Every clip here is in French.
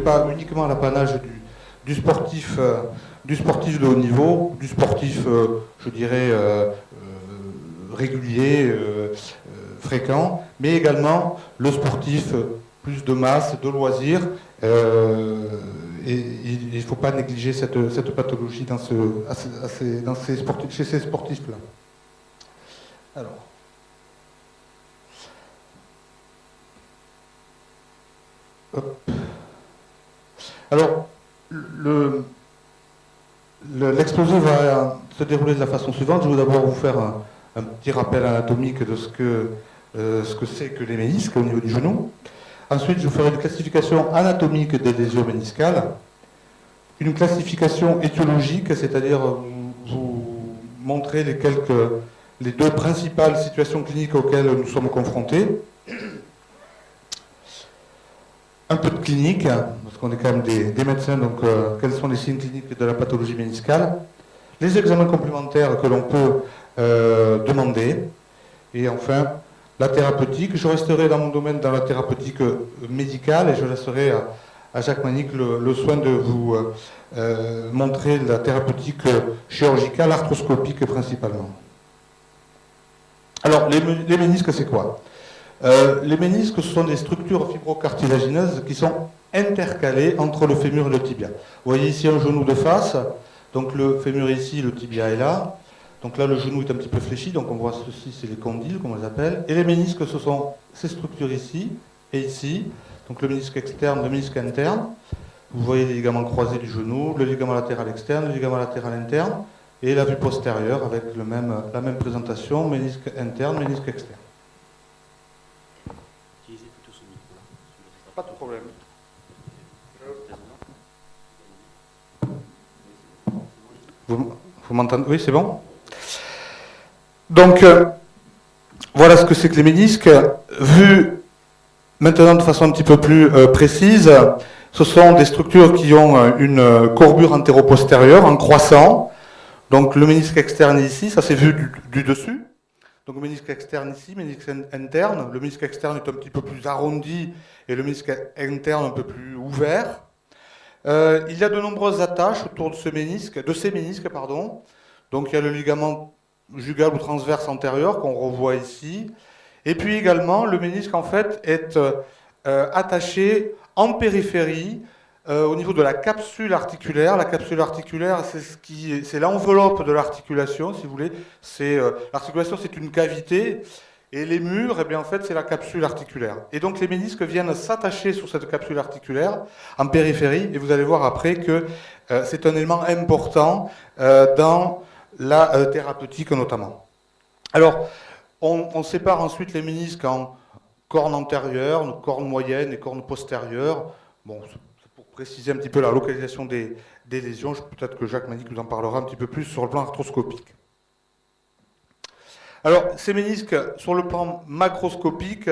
pas uniquement l'apanage du sportif de haut niveau, du sportif, je dirais, régulier, fréquent, mais également le sportif plus de masse, de loisirs. Et il ne faut pas négliger cette pathologie chez ces sportifs-là. Alors, l'exposé va se dérouler de la façon suivante. Je vais d'abord vous faire un petit rappel anatomique de ce que c'est que les ménisques au niveau du genou. Ensuite, je vous ferai une classification anatomique des lésions méniscales, une classification étiologique, c'est-à-dire vous montrer les deux principales situations cliniques auxquelles nous sommes confrontés. Un peu de clinique, parce qu'on est quand même des médecins, donc quels sont les signes cliniques de la pathologie méniscale, les examens complémentaires que l'on peut demander, et enfin la thérapeutique. Je resterai dans mon domaine dans la thérapeutique médicale et je laisserai à Jacques Manic le soin de vous montrer la thérapeutique chirurgicale, arthroscopique principalement. Alors, les ménisques, c'est quoi? Les ménisques, ce sont des structures fibrocartilagineuses qui sont intercalées entre le fémur et le tibia. Vous voyez ici un genou de face, donc le fémur est ici, le tibia est là. Donc là, le genou est un petit peu fléchi, donc on voit ceci, c'est les condyles, comme on les appelle. Et les ménisques, ce sont ces structures ici et ici. Donc le ménisque externe, le ménisque interne. Vous voyez les ligaments croisés du genou, le ligament latéral externe, le ligament latéral interne, et la vue postérieure avec la même présentation, ménisque interne, ménisque externe. Utilisez plutôt ce micro-là. Pas de problème. Vous m'entendez? Oui, c'est bon? Donc, voilà ce que c'est que les ménisques. Vu maintenant de façon un petit peu plus précise, ce sont des structures qui ont une courbure antéro-postérieure en croissant. Donc, le ménisque externe ici, ça c'est vu du dessus. Donc, le ménisque externe ici, ménisque interne. Le ménisque externe est un petit peu plus arrondi et le ménisque interne un peu plus ouvert. Il y a de nombreuses attaches autour de ces ménisques. Donc, il y a le ligament jugal ou transverse antérieur qu'on revoit ici. Et puis également, le ménisque en fait est attaché en périphérie au niveau de la capsule articulaire. La capsule articulaire, c'est l'enveloppe de l'articulation, si vous voulez. L'articulation, c'est une cavité. Et les murs, eh bien, en fait, c'est la capsule articulaire. Et donc, les ménisques viennent s'attacher sur cette capsule articulaire en périphérie. Et vous allez voir après que c'est un élément important dans la thérapeutique notamment. Alors, on sépare ensuite les ménisques en cornes antérieures, cornes moyennes et cornes postérieures. Bon, c'est pour préciser un petit peu la localisation des lésions. Peut-être que Jacques Manic nous en parlera un petit peu plus sur le plan arthroscopique. Alors, ces ménisques, sur le plan macroscopique,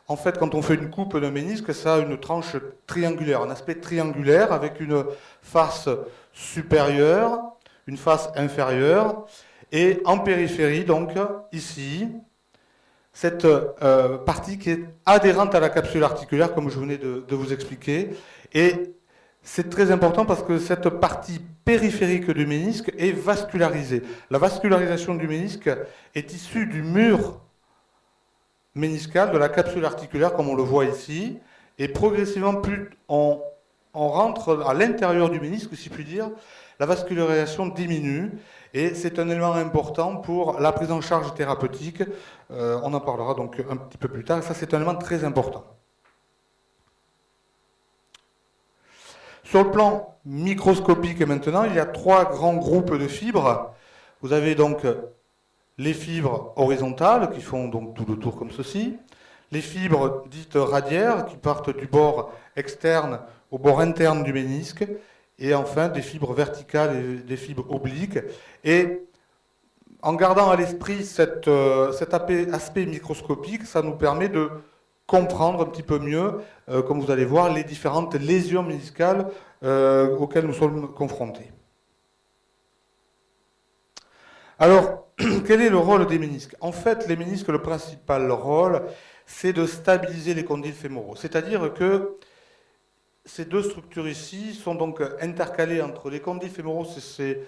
en fait, quand on fait une coupe d'un ménisque, ça a une tranche triangulaire, un aspect triangulaire avec une face supérieure, une face inférieure, et en périphérie, donc, ici, cette partie qui est adhérente à la capsule articulaire, comme je venais de vous expliquer. Et c'est très important parce que cette partie périphérique du ménisque est vascularisée. La vascularisation du ménisque est issue du mur méniscal, de la capsule articulaire, comme on le voit ici. Et progressivement, plus on rentre à l'intérieur du ménisque, si je puis dire, la vascularisation diminue. Et c'est un élément important pour la prise en charge thérapeutique. On en parlera donc un petit peu plus tard. Ça, c'est un élément très important. Sur le plan microscopique maintenant, il y a trois grands groupes de fibres. Vous avez donc les fibres horizontales qui font donc tout le tour comme ceci. Les fibres dites radiaires qui partent du bord externe au bord interne du ménisque. Et enfin des fibres verticales et des fibres obliques. Et en gardant à l'esprit cet aspect microscopique, ça nous permet de comprendre un petit peu mieux, comme vous allez voir, les différentes lésions méniscales auxquelles nous sommes confrontés. Alors, quel est le rôle des ménisques? En fait, les ménisques, le principal rôle, c'est de stabiliser les condyles fémoraux. C'est-à-dire que ces deux structures ici sont donc intercalées entre les condyles fémoraux, c'est ces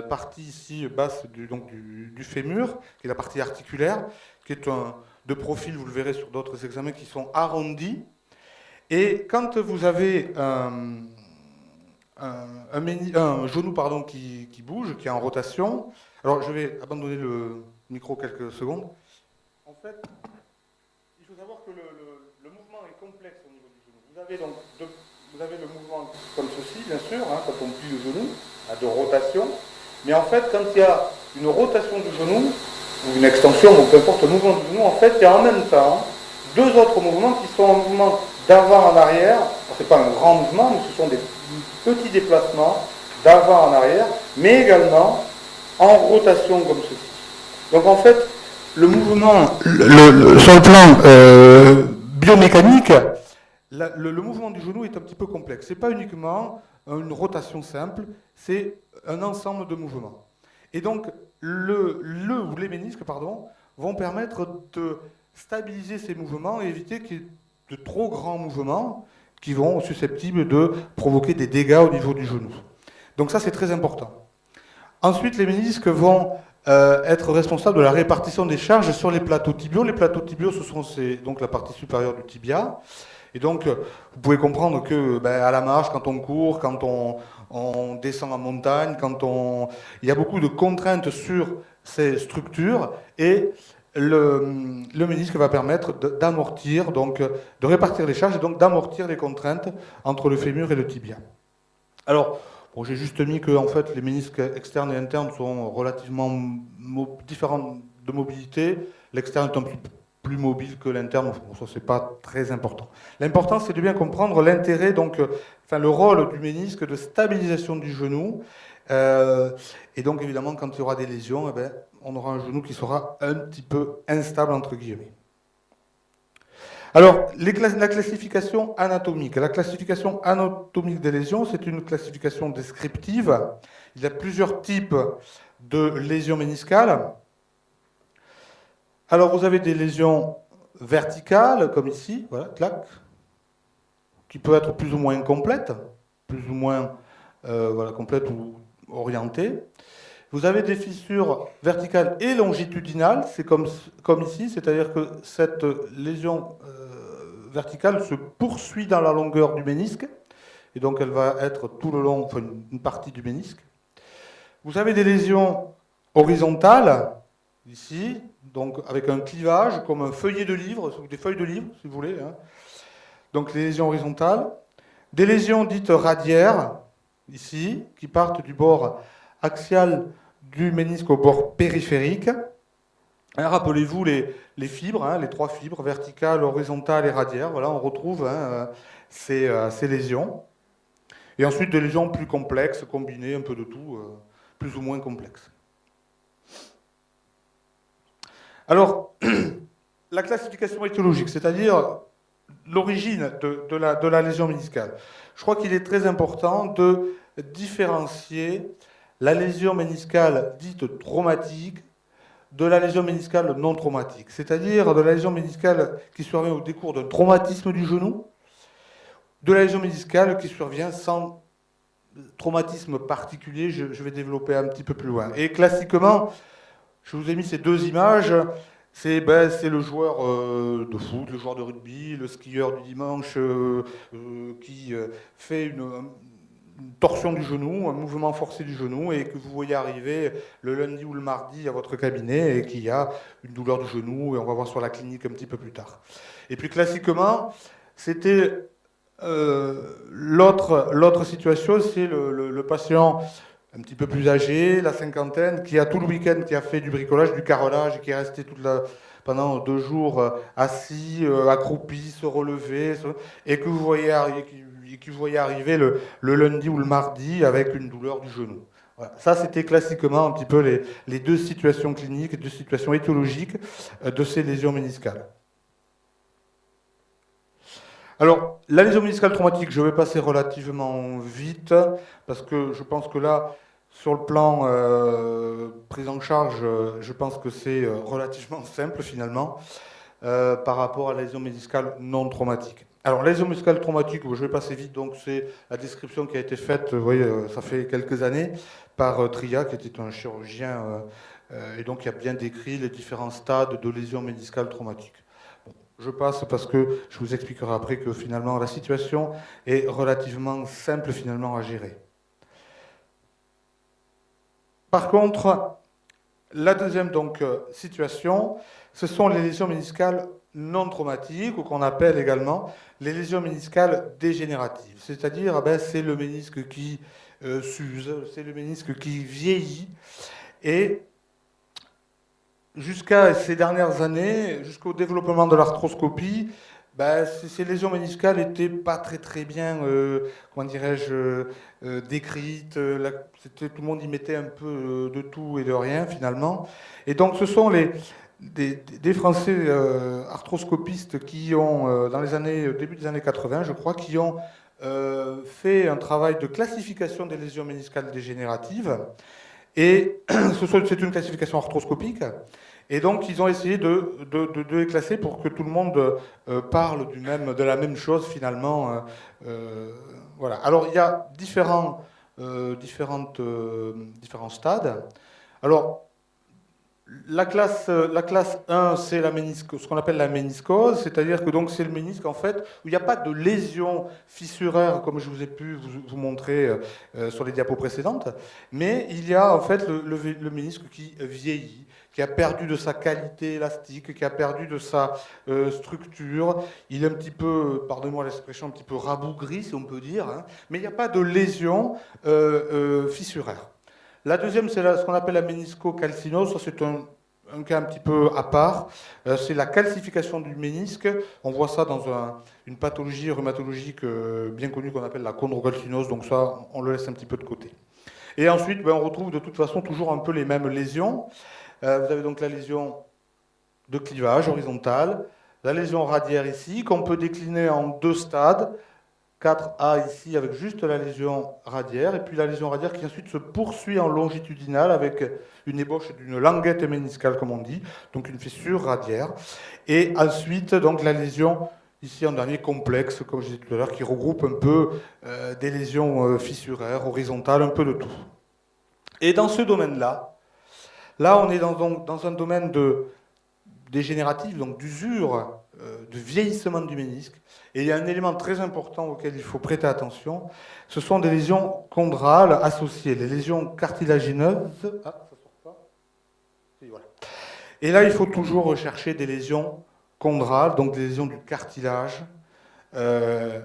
parties ici basses du fémur, qui est la partie articulaire, qui est de profil, vous le verrez sur d'autres examens, qui sont arrondis. Et quand vous avez un genou qui bouge, qui est en rotation, alors je vais abandonner le micro quelques secondes. En fait, il faut savoir que le mouvement est complexe au niveau du genou. Vous avez le mouvement comme ceci, bien sûr, hein, quand on plie le genou, de rotation. Mais en fait, quand il y a une rotation du genou, ou une extension, ou peu importe le mouvement du genou, en fait, il y a en même temps deux autres mouvements qui sont un mouvement d'avant en arrière. Ce n'est pas un grand mouvement, mais ce sont des petits déplacements d'avant en arrière, mais également en rotation comme ceci. Donc en fait, le mouvement, sur le plan biomécanique, le mouvement du genou est un petit peu complexe. Ce n'est pas uniquement une rotation simple, c'est un ensemble de mouvements. Et donc, ou les ménisques, vont permettre de stabiliser ces mouvements et éviter qu'il y ait de trop grands mouvements qui vont susceptibles de provoquer des dégâts au niveau du genou. Donc ça, c'est très important. Ensuite, les ménisques vont être responsables de la répartition des charges sur les plateaux tibiaux. Les plateaux tibiaux, ce sont donc la partie supérieure du tibia. Et donc, vous pouvez comprendre que à la marche, quand on court, quand on descend en montagne, il y a beaucoup de contraintes sur ces structures et le ménisque va permettre d'amortir, donc de répartir les charges et donc d'amortir les contraintes entre le fémur et le tibia. Alors, bon, j'ai juste mis que en fait, les ménisques externes et internes sont relativement différents de mobilité. L'externe est un petit peu plus mobile que l'interne, bon, ça c'est pas très important. L'important c'est de bien comprendre l'intérêt, donc, le rôle du ménisque de stabilisation du genou. Et donc évidemment, quand il y aura des lésions, on aura un genou qui sera un petit peu instable entre guillemets. Alors, la classification anatomique. La classification anatomique des lésions, c'est une classification descriptive. Il y a plusieurs types de lésions méniscales. Alors, vous avez des lésions verticales, comme ici, voilà, clac, qui peuvent être plus ou moins complètes, plus ou moins complètes ou orientées. Vous avez des fissures verticales et longitudinales, c'est comme ici, c'est-à-dire que cette lésion verticale se poursuit dans la longueur du ménisque, et donc elle va être tout le long, enfin une partie du ménisque. Vous avez des lésions horizontales, ici, donc avec un clivage, comme un feuillet de livre, ou des feuilles de livre, si vous voulez. Hein. Donc les lésions horizontales. Des lésions dites radiaires, ici, qui partent du bord axial du ménisque au bord périphérique. Hein, rappelez-vous les fibres, hein, les trois fibres, verticales, horizontales et radiaires. Voilà, on retrouve ces lésions. Et ensuite des lésions plus complexes, combinées, un peu de tout, plus ou moins complexes. Alors, la classification étiologique, c'est-à-dire l'origine de la lésion méniscale. Je crois qu'il est très important de différencier la lésion méniscale dite traumatique de la lésion méniscale non traumatique, c'est-à-dire de la lésion méniscale qui survient au décours d'un traumatisme du genou, de la lésion méniscale qui survient sans traumatisme particulier, je vais développer un petit peu plus loin. Et classiquement, je vous ai mis ces deux images, c'est le joueur de foot, le joueur de rugby, le skieur du dimanche qui fait une torsion du genou, un mouvement forcé du genou, et que vous voyez arriver le lundi ou le mardi à votre cabinet, et qui a une douleur du genou, et on va voir sur la clinique un petit peu plus tard. Et puis classiquement, c'était l'autre situation, c'est le patient un petit peu plus âgé, la cinquantaine, qui a tout le week-end qui a fait du bricolage, du carrelage, et qui est resté pendant 2 jours assis, accroupi, se relever, et que vous voyez arriver le lundi ou le mardi avec une douleur du genou. Voilà. Ça, c'était classiquement un petit peu les deux situations cliniques, deux situations étiologiques de ces lésions méniscales. Alors, la lésion méniscale traumatique, je vais passer relativement vite, parce que je pense que là, sur le plan prise en charge, je pense que c'est relativement simple finalement, par rapport à la lésion méniscale non traumatique. Alors, les lésions muscales traumatiques, je vais passer vite, donc c'est la description qui a été faite, vous voyez, ça fait quelques années, par Tria, qui était un chirurgien, et donc il a bien décrit les différents stades de lésions méniscales traumatiques. Bon, je passe parce que je vous expliquerai après que finalement la situation est relativement simple finalement à gérer. Par contre, la deuxième donc, situation, ce sont les lésions méniscales non traumatiques, ou qu'on appelle également les lésions méniscales dégénératives. C'est-à-dire, c'est le ménisque qui s'use, c'est le ménisque qui vieillit. Et jusqu'à ces dernières années, jusqu'au développement de l'arthroscopie, ces lésions méniscales n'étaient pas très bien, comment dirais-je, décrites. Tout le monde y mettait un peu de tout et de rien finalement. Et donc ce sont des Français arthroscopistes qui ont, dans les années, début des années 80, je crois, qui ont fait un travail de classification des lésions méniscales dégénératives. Et c'est une classification arthroscopique. Et donc, ils ont essayé de les classer pour que tout le monde parle de la même chose, finalement. Voilà. Alors, il y a différents stades. Alors, la classe 1, c'est ce qu'on appelle la méniscose, c'est-à-dire que donc c'est le ménisque en fait où il n'y a pas de lésion fissuraire comme je vous ai pu vous montrer sur les diapos précédentes, mais il y a en fait le ménisque qui vieillit, qui a perdu de sa qualité élastique, qui a perdu de sa structure. Il est un petit peu, pardonnez-moi l'expression, un petit peu rabougri si on peut dire, hein, mais il n'y a pas de lésion fissuraire. La deuxième, c'est ce qu'on appelle la méniscocalcinose. Ça, c'est un cas un petit peu à part. C'est la calcification du ménisque. On voit ça dans une pathologie rhumatologique bien connue qu'on appelle la chondrocalcinose. Donc ça, on le laisse un petit peu de côté. Et ensuite, on retrouve de toute façon toujours un peu les mêmes lésions. Vous avez donc la lésion de clivage horizontal, la lésion radiaire ici, qu'on peut décliner en deux stades. 4A ici avec juste la lésion radiaire, et puis la lésion radiaire qui ensuite se poursuit en longitudinal avec une ébauche d'une languette méniscale, comme on dit, donc une fissure radiaire. Et ensuite, donc la lésion, ici en dernier, complexe, comme je disais tout à l'heure, qui regroupe un peu des lésions fissuraires, horizontales, un peu de tout. Et dans ce domaine-là, on est dans un domaine dégénératif, donc d'usure, de vieillissement du ménisque. Et il y a un élément très important auquel il faut prêter attention, ce sont des lésions chondrales associées, les lésions cartilagineuses. Ah, ça sort pas. Et voilà. Et là, il faut toujours rechercher des lésions chondrales, donc des lésions du cartilage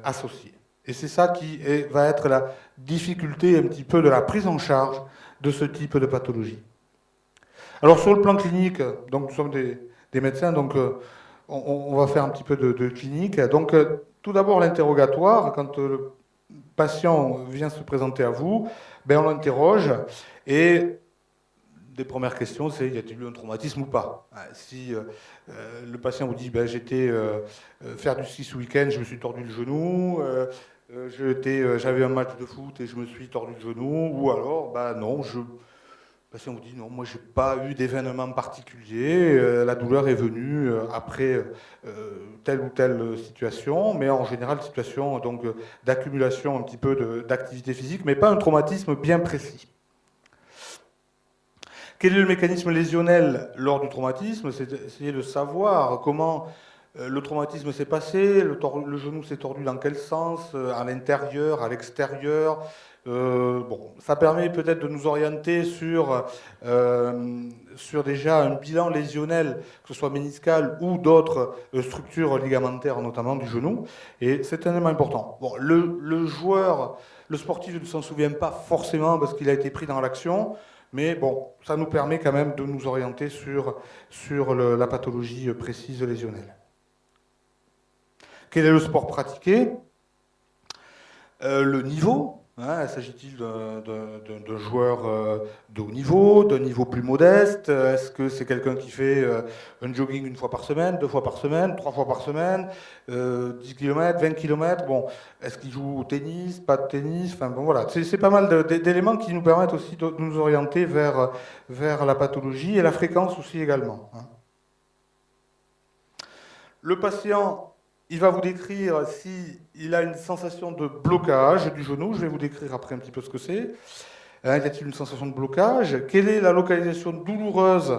associées. Et c'est ça qui va être la difficulté un petit peu de la prise en charge de ce type de pathologie. Alors sur le plan clinique, donc nous sommes des médecins, donc on va faire un petit peu de clinique. Donc, tout d'abord, l'interrogatoire. Quand le patient vient se présenter à vous, on l'interroge. Et des premières questions, c'est y a-t-il eu un traumatisme ou pas? Si le patient vous dit j'étais faire du ski ce week-end, je me suis tordu le genou, j'avais un match de foot et je me suis tordu le genou, ou alors non, le patient vous dit non, moi j'ai pas eu d'événement particulier, la douleur est venue après telle ou telle situation, mais en général situation donc d'accumulation un petit peu d'activité physique, mais pas un traumatisme bien précis. Quel est le mécanisme lésionnel lors du traumatisme? C'est essayer de savoir comment le traumatisme s'est passé, le genou s'est tordu dans quel sens, à l'intérieur, à l'extérieur. Ça permet peut-être de nous orienter sur déjà un bilan lésionnel, que ce soit méniscal ou d'autres structures ligamentaires, notamment du genou. Et c'est un élément important. Bon, le sportif ne s'en souvient pas forcément parce qu'il a été pris dans l'action, mais bon, ça nous permet quand même de nous orienter sur la pathologie précise lésionnelle. Quel est le sport pratiqué? Le niveau. S'agit-il d'un joueur de haut niveau, d'un niveau plus modeste? Est-ce que c'est quelqu'un qui fait un jogging une fois par semaine, 2 fois par semaine, 3 fois par semaine, 10 km, 20 km? Bon, est-ce qu'il joue au tennis, pas de tennis? Enfin, bon, voilà. C'est pas mal d'éléments qui nous permettent aussi de nous orienter vers la pathologie et la fréquence aussi également. Le patient il va vous décrire s'il a une sensation de blocage du genou. Je vais vous décrire après un petit peu ce que c'est. Y a-t-il une sensation de blocage? Quelle est la localisation douloureuse?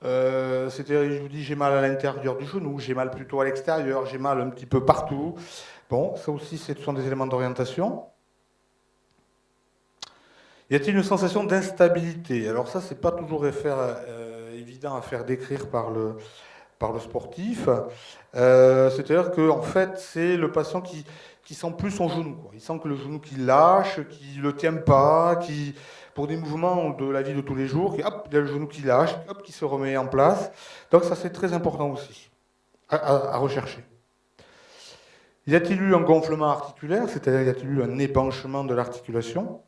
C'est-à-dire, je vous dis, j'ai mal à l'intérieur du genou, j'ai mal plutôt à l'extérieur, j'ai mal un petit peu partout. Bon, ça aussi, ce sont des éléments d'orientation. Y a-t-il une sensation d'instabilité? Alors ça, c'est pas toujours évident à faire décrire par le sportif. C'est-à-dire que en fait, c'est le patient qui sent plus son genou, quoi. Il sent que le genou qui lâche, qui le tient pas, qui pour des mouvements de la vie de tous les jours, hop, il y a le genou qui lâche, hop, qui se remet en place. Donc ça, c'est très important aussi à rechercher. Y a-t-il eu un gonflement articulaire, c'est-à-dire y a-t-il eu un épanchement de l'articulation?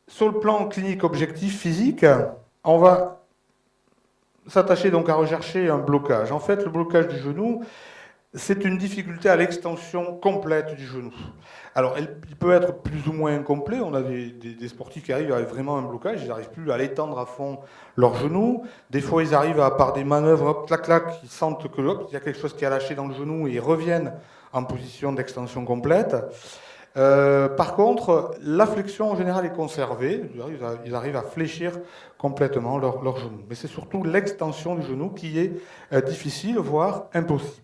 Sur le plan clinique objectif physique, on va s'attacher donc à rechercher un blocage. En fait, le blocage du genou, c'est une difficulté à l'extension complète du genou. Alors, il peut être plus ou moins incomplet. On a des sportifs qui arrivent avec vraiment un blocage, ils n'arrivent plus à l'étendre à fond leur genou. Des fois, ils arrivent par des manœuvres, hop, clac, clac, ils sentent que il y a quelque chose qui a lâché dans le genou et ils reviennent en position d'extension complète. Par contre, la flexion en général est conservée, ils arrivent à fléchir complètement leur genou. Mais c'est surtout l'extension du genou qui est difficile, voire impossible.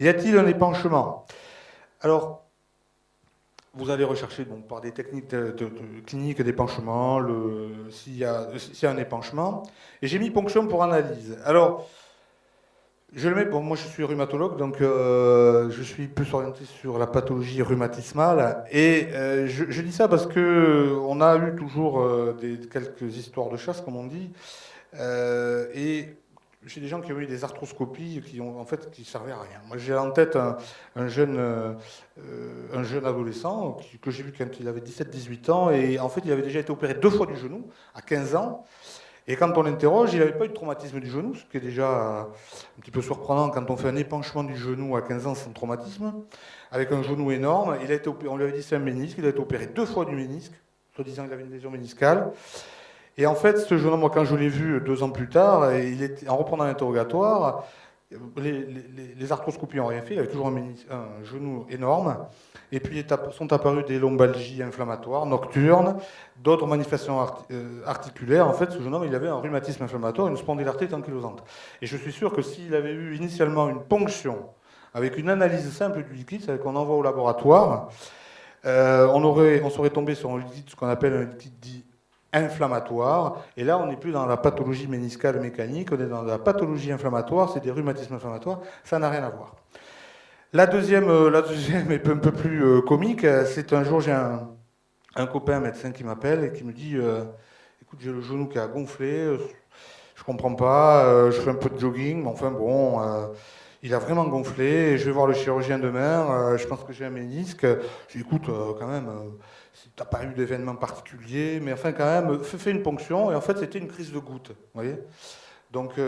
Y a-t-il un épanchement? Alors, vous allez rechercher donc, par des techniques cliniques d'épanchement, s'il y a un épanchement. Et j'ai mis ponction pour analyse. Alors, je le mets, bon, moi je suis rhumatologue, donc je suis plus orienté sur la pathologie rhumatismale. Et je dis ça parce que on a eu toujours quelques histoires de chasse, comme on dit. Et j'ai des gens qui ont eu des arthroscopies qui servaient à rien. Moi j'ai en tête un jeune adolescent que j'ai vu quand il avait 17-18 ans. Et en fait il avait déjà été opéré 2 fois du genou, à 15 ans. Et quand on l'interroge, il n'avait pas eu de traumatisme du genou, ce qui est déjà un petit peu surprenant quand on fait un épanchement du genou à 15 ans sans traumatisme, avec un genou énorme. On lui avait dit c'est un ménisque, il a été opéré 2 fois du ménisque, soi-disant qu'il avait une lésion méniscale. Et en fait, ce jeune homme, moi, quand je l'ai vu 2 ans plus tard, en reprenant l'interrogatoire, les arthroscopies n'ont rien fait, il avait toujours un genou énorme. Et puis sont apparues des lombalgies inflammatoires nocturnes, d'autres manifestations articulaires. En fait, ce jeune homme, il avait un rhumatisme inflammatoire, une spondylarthrite ankylosante. Et je suis sûr que s'il avait eu initialement une ponction avec une analyse simple du liquide, c'est-à-dire qu'on envoie au laboratoire, on serait tombé sur un liquide, ce qu'on appelle un liquide dit inflammatoire. Et là, on n'est plus dans la pathologie méniscale mécanique, on est dans la pathologie inflammatoire, c'est des rhumatismes inflammatoires, ça n'a rien à voir. La deuxième est un peu plus comique. C'est un jour, j'ai un copain médecin qui m'appelle et qui me dit écoute, j'ai le genou qui a gonflé, je comprends pas, je fais un peu de jogging, mais enfin bon, il a vraiment gonflé, et je vais voir le chirurgien demain, je pense que j'ai un ménisque. Je dis écoute, quand même, si t'as pas eu d'événement particulier, mais enfin quand même, fais une ponction, et en fait c'était une crise de goutte, vous voyez. Donc, il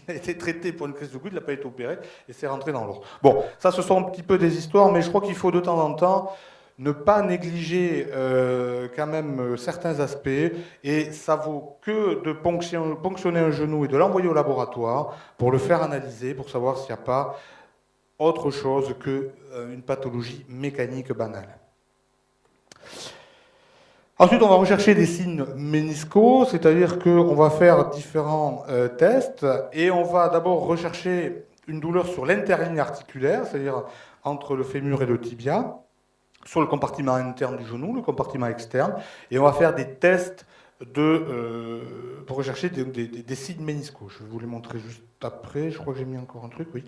a été traité pour une crise de goutte, il n'a pas été opéré, et c'est rentré dans l'ordre. Bon, ça, ce sont un petit peu des histoires, mais je crois qu'il faut de temps en temps ne pas négliger quand même certains aspects, et ça vaut que de ponctionner un genou et de l'envoyer au laboratoire pour le faire analyser, pour savoir s'il n'y a pas autre chose qu'une pathologie mécanique banale. Ensuite, on va rechercher des signes méniscaux, c'est-à-dire qu'on va faire différents tests et on va d'abord rechercher une douleur sur l'interligne articulaire, c'est-à-dire entre le fémur et le tibia, sur le compartiment interne du genou, le compartiment externe, et on va faire des tests pour rechercher des signes méniscaux. Je vais vous les montrer juste après, je crois que j'ai mis encore un truc, oui.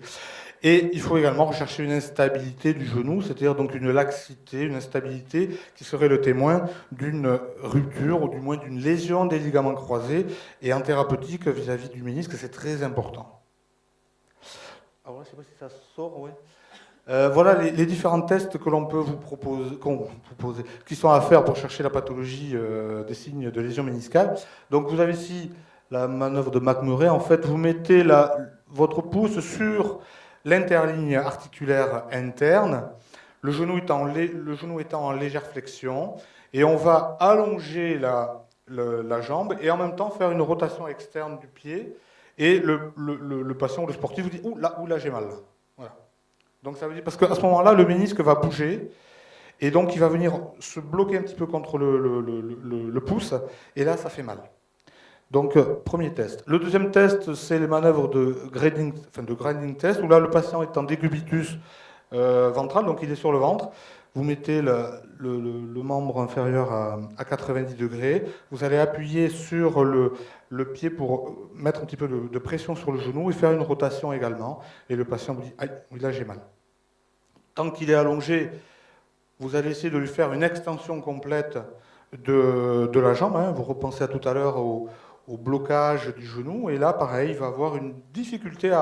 Et il faut également rechercher une instabilité du genou, c'est-à-dire donc une laxité, une instabilité qui serait le témoin d'une rupture ou du moins d'une lésion des ligaments croisés. Et en thérapeutique, vis-à-vis du ménisque, c'est très important. Alors là, je ne sais pas si ça sort, ouais. Voilà les différents tests que l'on peut vous proposer, qui sont à faire pour chercher la pathologie des signes de lésion méniscale. Donc vous avez ici la manœuvre de McMurray. En fait, vous mettez votre pouce sur l'interligne articulaire interne, le genou étant en légère flexion, et on va allonger la jambe et en même temps faire une rotation externe du pied. Et le patient ou le sportif vous dit ouh là j'ai mal. Voilà. Donc ça veut dire parce qu'à ce moment-là, le ménisque va bouger et donc il va venir se bloquer un petit peu contre le pouce et là ça fait mal. Donc premier test. Le deuxième test, c'est les manœuvres de grinding test où là le patient est en décubitus ventral, donc il est sur le ventre. Vous mettez le membre inférieur à 90 degrés. Vous allez appuyer sur le pied pour mettre un petit peu de pression sur le genou et faire une rotation également. Et le patient vous dit aïe, oui, là j'ai mal. Tant qu'il est allongé, vous allez essayer de lui faire une extension complète de la jambe. Hein. Vous repensez à tout à l'heure au blocage du genou. Et là, pareil, il va avoir une difficulté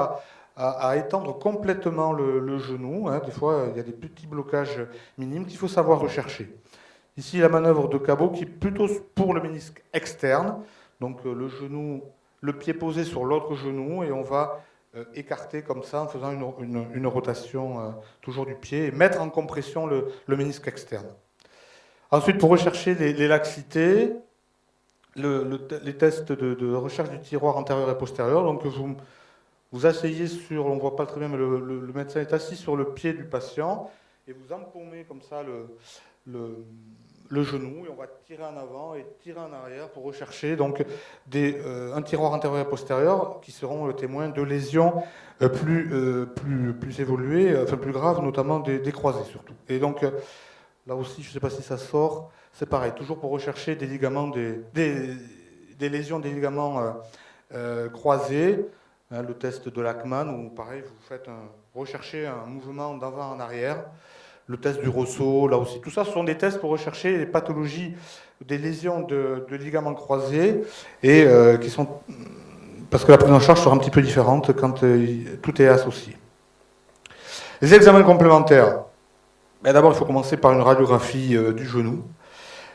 à étendre complètement le genou. Hein. Des fois, il y a des petits blocages minimes qu'il faut savoir rechercher. Ici, la manœuvre de cabot qui est plutôt pour le ménisque externe. Donc le genou, le pied posé sur l'autre genou et on va écarter comme ça en faisant une rotation toujours du pied et mettre en compression le ménisque externe. Ensuite, pour rechercher les laxités, les tests de recherche du tiroir antérieur et postérieur, donc vous asseyez sur, on ne voit pas très bien, mais le médecin est assis sur le pied du patient et vous empaumez comme ça le genou et on va tirer en avant et tirer en arrière pour rechercher donc un tiroir antérieur et postérieur qui seront le témoin de lésions plus évoluées, enfin plus graves, notamment des croisés surtout. Et donc là aussi, je ne sais pas si ça sort, c'est pareil, toujours pour rechercher des ligaments, des lésions des ligaments croisés. Hein, le test de Lachman, où pareil, vous recherchez un mouvement d'avant en arrière. Le test du Rosso, là aussi. Tout ça, ce sont des tests pour rechercher les pathologies, des lésions de ligaments croisés, et qui sont. Parce que la prise en charge sera un petit peu différente quand tout est associé. Les examens complémentaires. Ben, d'abord, il faut commencer par une radiographie du genou.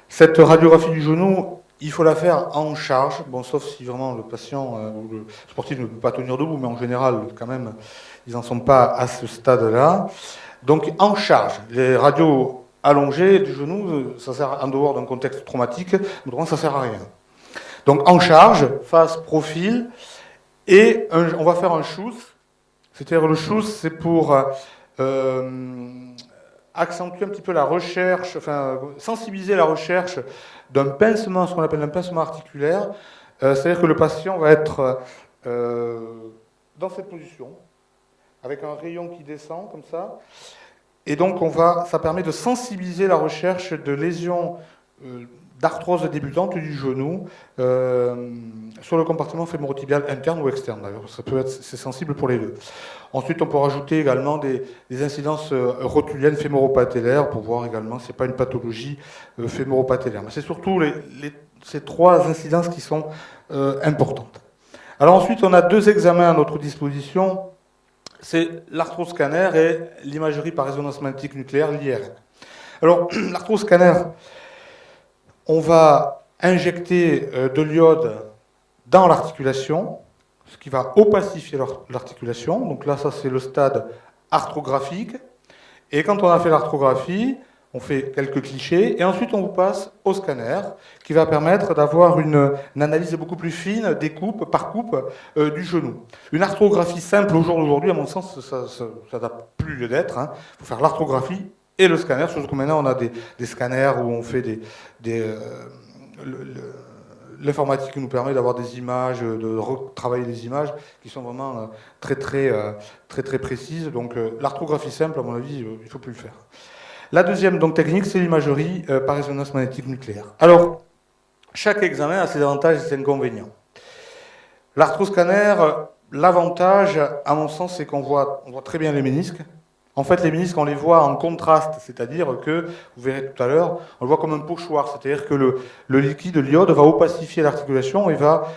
Cette radiographie du genou, il faut la faire en charge, bon, sauf si vraiment le patient ou le sportif ne peut pas tenir debout, mais en général, quand même, ils n'en sont pas à ce stade-là. Donc, en charge, les radios allongées du genou, ça sert en dehors d'un contexte traumatique, mais ça ne sert à rien. Donc, en charge, face, profil, et on va faire un shoes. C'est-à-dire, le shoes, c'est pour accentuer un petit peu la recherche, enfin, sensibiliser la recherche d'un pincement, ce qu'on appelle un pincement articulaire. C'est-à-dire que le patient va être dans cette position, avec un rayon qui descend comme ça. Et donc, ça permet de sensibiliser la recherche de lésions d'arthrose débutante du genou sur le compartiment fémorotibial interne ou externe. D'ailleurs, c'est sensible pour les deux. Ensuite, on peut rajouter également des incidences rotuliennes fémoropatellaires pour voir également si ce n'est pas une pathologie fémoropatellaire. Mais c'est surtout ces trois incidences qui sont importantes. Alors ensuite, on a deux examens à notre disposition. C'est l'arthroscanner et l'imagerie par résonance magnétique nucléaire, l'IRN. Alors, l'arthroscanner, on va injecter de l'iode dans l'articulation, ce qui va opacifier l'articulation. Donc là, ça c'est le stade arthrographique. Et quand on a fait l'arthrographie, on fait quelques clichés, et ensuite on vous passe au scanner, qui va permettre d'avoir une analyse beaucoup plus fine des coupes par coupe du genou. Une arthrographie simple au jour d'aujourd'hui, à mon sens, ça n'a plus lieu d'être. Il faut faire l'arthrographie et le scanner, surtout que maintenant on a des scanners où on fait l'informatique qui nous permet d'avoir des images, de retravailler des images qui sont vraiment très précises. Donc l'arthrographie simple, à mon avis, il ne faut plus le faire. La deuxième technique, c'est l'imagerie par résonance magnétique nucléaire. Alors, chaque examen a ses avantages et ses inconvénients. L'arthroscanner, l'avantage, à mon sens, c'est qu'on voit très bien les ménisques. En fait, les ménisques, on les voit en contraste, c'est-à-dire que, vous verrez tout à l'heure, on le voit comme un pochoir, c'est-à-dire que le liquide, l'iode, va opacifier l'articulation et va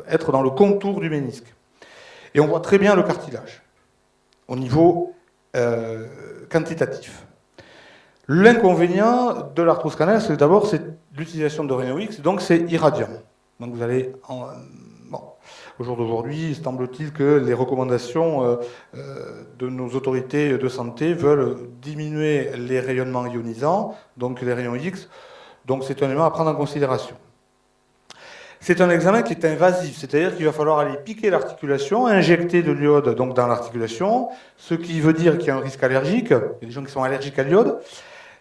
être dans le contour du ménisque. Et on voit très bien le cartilage, au niveau quantitatif. L'inconvénient de l'arthroscanner, c'est d'abord l'utilisation de rayons X, donc c'est irradiant. Donc vous allez, au jour d'aujourd'hui, semble-t-il que les recommandations de nos autorités de santé veulent diminuer les rayonnements ionisants, donc les rayons X, donc c'est un élément à prendre en considération. C'est un examen qui est invasif, c'est-à-dire qu'il va falloir aller piquer l'articulation, injecter de l'iode donc dans l'articulation, ce qui veut dire qu'il y a un risque allergique. Il y a des gens qui sont allergiques à l'iode.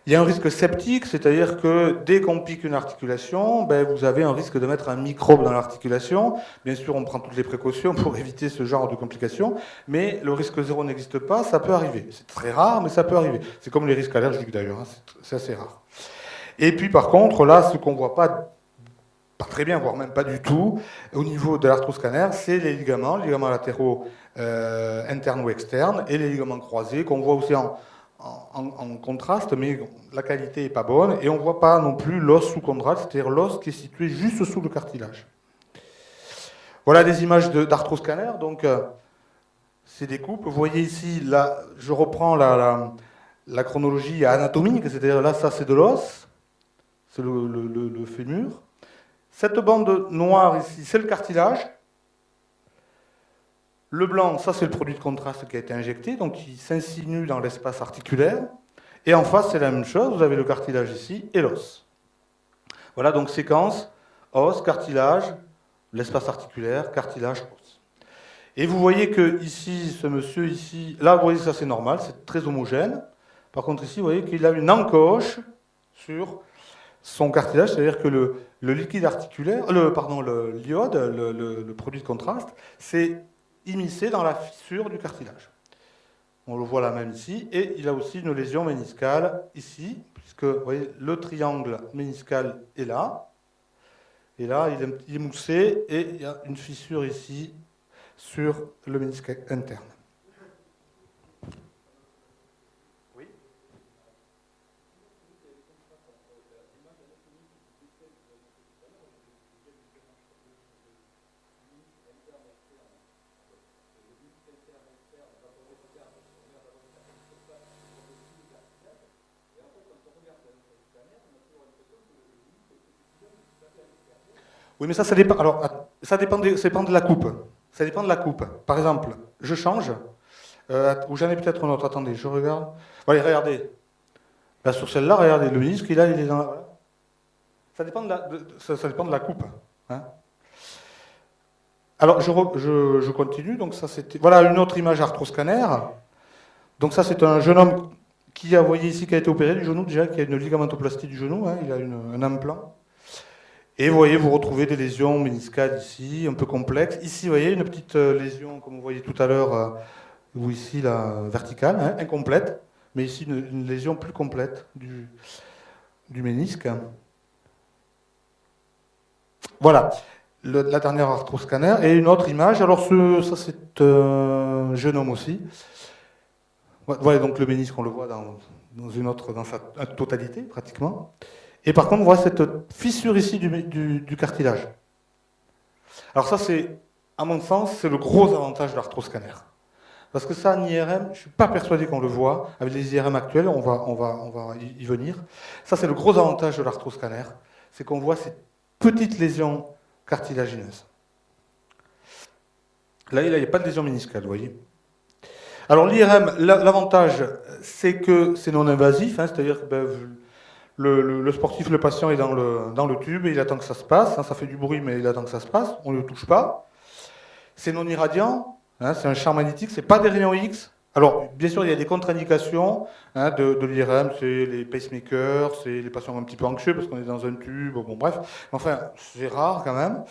Il y a un risque septique, c'est-à-dire que dès qu'on pique une articulation, vous avez un risque de mettre un microbe dans l'articulation. Bien sûr, on prend toutes les précautions pour éviter ce genre de complications, mais le risque zéro n'existe pas, ça peut arriver. C'est très rare, mais ça peut arriver. C'est comme les risques allergiques d'ailleurs, c'est assez rare. Et puis par contre, là, ce qu'on ne voit pas très bien, voire même pas du tout, au niveau de l'arthroscanner, c'est les ligaments latéraux internes ou externes, et les ligaments croisés, qu'on voit aussi en contraste, mais la qualité n'est pas bonne, et on ne voit pas non plus l'os sous-chondral, c'est-à-dire l'os qui est situé juste sous le cartilage. Voilà des images d'arthroscanner, donc c'est des coupes. Vous voyez ici, là, je reprends la chronologie anatomique, c'est-à-dire là, ça c'est de l'os, c'est le fémur. Cette bande noire ici, c'est le cartilage. Le blanc, ça c'est le produit de contraste qui a été injecté, donc il s'insinue dans l'espace articulaire. Et en face, c'est la même chose, vous avez le cartilage ici et l'os. Voilà donc séquence, os, cartilage, l'espace articulaire, cartilage, os. Et vous voyez que ici, ce monsieur ici, là vous voyez ça c'est normal, c'est très homogène. Par contre ici, vous voyez qu'il a une encoche sur son cartilage, c'est-à-dire que le liquide articulaire, l'iode, le produit de contraste, c'est immiscé dans la fissure du cartilage. On le voit là même ici, et il a aussi une lésion méniscale ici, puisque vous voyez, le triangle méniscal est là, et là il est moussé, et il y a une fissure ici sur le ménisque interne. Oui, mais ça dépend. Alors, ça dépend de la coupe. Ça dépend de la coupe. Par exemple, je change, ou j'en ai peut-être un autre. Attendez, je regarde. Voilà, regardez. Là, sur celle-là, regardez, le ménisque, il est dans la... Voilà. Ça dépend ça dépend de la coupe. Hein. Alors, je continue. Donc, ça, c'était... Voilà une autre image arthroscanner. Donc, ça, c'est un jeune homme qui a, vous voyez ici, qui a été opéré du genou, déjà, qui a une ligamentoplastie du genou. Hein, il a un implant. Et vous voyez, vous retrouvez des lésions méniscales ici, un peu complexes. Ici, vous voyez, une petite lésion, comme vous voyez tout à l'heure, ou ici, la verticale, hein, incomplète, mais ici, une lésion plus complète du ménisque. Voilà, la dernière arthroscanner. Et une autre image, alors ça, c'est un jeune homme aussi. Voilà, donc le ménisque, on le voit dans sa totalité, pratiquement. Et par contre, on voit cette fissure ici du cartilage. Alors ça, c'est, à mon sens, c'est le gros avantage de l'arthroscanner. Parce que ça, en IRM, je ne suis pas persuadé qu'on le voit. Avec les IRM actuels, on va y venir. Ça, c'est le gros avantage de l'arthroscanner. C'est qu'on voit ces petites lésions cartilagineuses. Là, il n'y a pas de lésion méniscale, vous voyez. Alors l'IRM, l'avantage, c'est que c'est non invasif, hein, c'est-à-dire que le sportif, le patient est dans le tube et il attend que ça se passe. Hein, ça fait du bruit, mais il attend que ça se passe. On ne le touche pas. C'est non irradiant. Hein, c'est un champ magnétique. C'est pas des rayons X. Alors, bien sûr, il y a des contre-indications hein, de l'IRM. C'est les pacemakers, c'est les patients un petit peu anxieux parce qu'on est dans un tube. Bon, bref. Enfin, c'est rare quand même.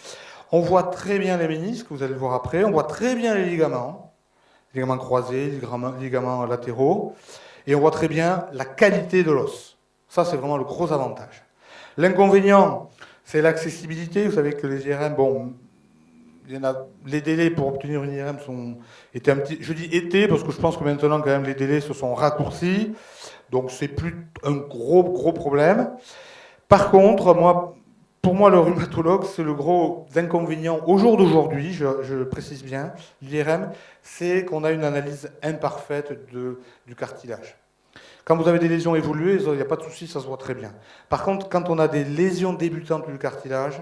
On voit très bien les ménisques. Vous allez le voir après. On voit très bien les ligaments croisés, ligaments latéraux. Et on voit très bien la qualité de l'os. Ça, c'est vraiment le gros avantage. L'inconvénient, c'est l'accessibilité. Vous savez que les IRM, bon, les délais pour obtenir une IRM étaient un petit... Je dis étaient parce que je pense que maintenant, quand même, les délais se sont raccourcis. Donc, c'est plus un gros problème. Par contre, pour moi, le rhumatologue, c'est le gros inconvénient au jour d'aujourd'hui, je précise bien, l'IRM, c'est qu'on a une analyse imparfaite du cartilage. Quand vous avez des lésions évoluées, il n'y a pas de souci, ça se voit très bien. Par contre, quand on a des lésions débutantes du cartilage,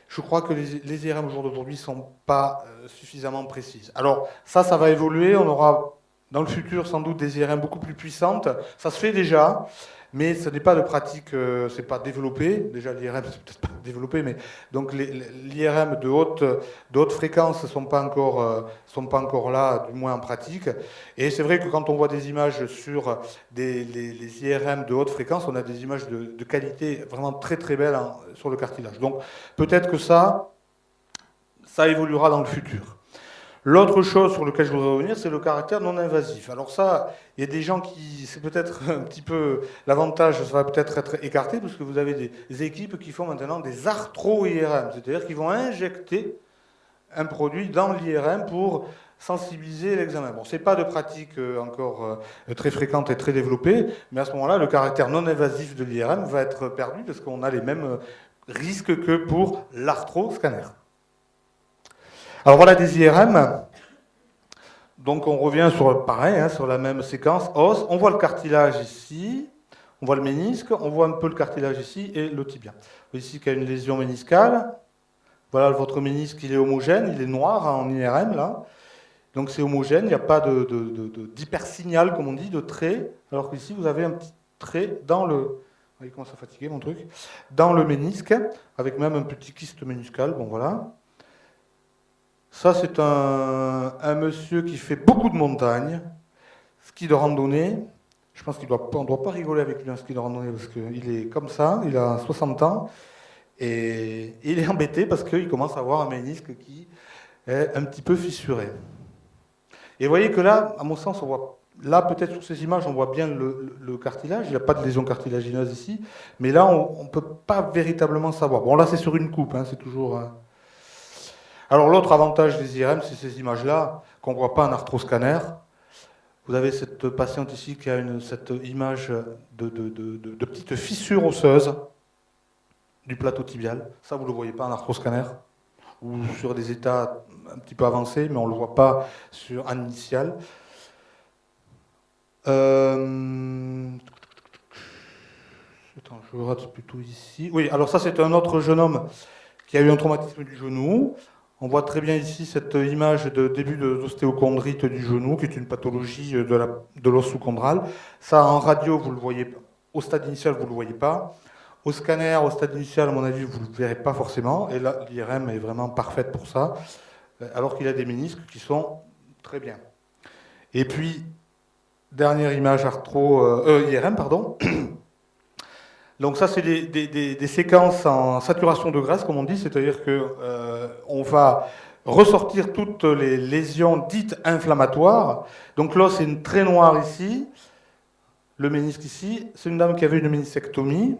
je crois que les IRM au jour d'aujourd'hui ne sont pas suffisamment précises. Alors, ça va évoluer. On aura dans le futur sans doute des IRM beaucoup plus puissantes. Ça se fait déjà, mais ce n'est pas de pratique, c'est pas développé. Déjà l'IRM c'est peut-être pas développé, mais donc l'IRM de haute fréquence sont pas encore là, du moins en pratique. Et c'est vrai que quand on voit des images sur les IRM de haute fréquence, on a des images de qualité vraiment très très belles sur le cartilage. Donc peut-être que ça évoluera dans le futur. L'autre chose sur laquelle je voudrais revenir, c'est le caractère non invasif. Alors ça, il y a des gens qui, c'est peut-être un petit peu, l'avantage, ça va peut-être être écarté, parce que vous avez des équipes qui font maintenant des arthro-IRM, c'est-à-dire qu'ils vont injecter un produit dans l'IRM pour sensibiliser l'examen. Bon, c'est pas de pratique encore très fréquente et très développée, mais à ce moment-là, le caractère non invasif de l'IRM va être perdu, parce qu'on a les mêmes risques que pour l'arthro-scanner. Alors voilà des IRM. Donc on revient sur pareil, sur la même séquence os. On voit le cartilage ici, on voit le ménisque, on voit un peu le cartilage ici et le tibia. Vous voyez ici qu'il y a une lésion méniscale. Voilà votre ménisque, il est homogène, il est noir en IRM là. Donc c'est homogène, il n'y a pas d'hypersignal comme on dit, de trait. Alors qu'ici vous avez un petit trait dans le... Il commence à fatiguer mon truc. Dans le ménisque, avec même un petit kyste méniscal. Bon voilà. Ça, c'est un monsieur qui fait beaucoup de montagnes, ski de randonnée. Je pense qu'on ne doit pas rigoler avec lui en ski de randonnée parce qu'il est comme ça, il a 60 ans et il est embêté parce qu'il commence à avoir un ménisque qui est un petit peu fissuré. Et vous voyez que là, à mon sens, on voit, là peut-être sur ces images, on voit bien le cartilage. Il n'y a pas de lésion cartilagineuse ici, mais là, on ne peut pas véritablement savoir. Bon, là, c'est sur une coupe, c'est toujours... Alors l'autre avantage des IRM, c'est ces images-là qu'on ne voit pas en arthroscanner. Vous avez cette patiente ici qui a cette image de petite fissure osseuse du plateau tibial. Ça, vous ne le voyez pas en arthroscanner ou sur des états un petit peu avancés, mais on ne le voit pas en initial. Attends, je rate plutôt ici. Oui, alors ça, c'est un autre jeune homme qui a eu un traumatisme du genou. On voit très bien ici cette image de début d'ostéochondrite du genou, qui est une pathologie de l'os sous-chondral. Ça, en radio, vous le voyez pas. Au stade initial, vous ne le voyez pas. Au scanner, au stade initial, à mon avis, vous ne le verrez pas forcément. Et là, l'IRM est vraiment parfaite pour ça, alors qu'il a des ménisques qui sont très bien. Et puis, dernière image IRM, pardon. Donc ça, c'est des séquences en saturation de graisse, comme on dit, c'est-à-dire qu'on va ressortir toutes les lésions dites inflammatoires. Donc l'os est très noir ici, le ménisque ici. C'est une dame qui avait une méniscectomie.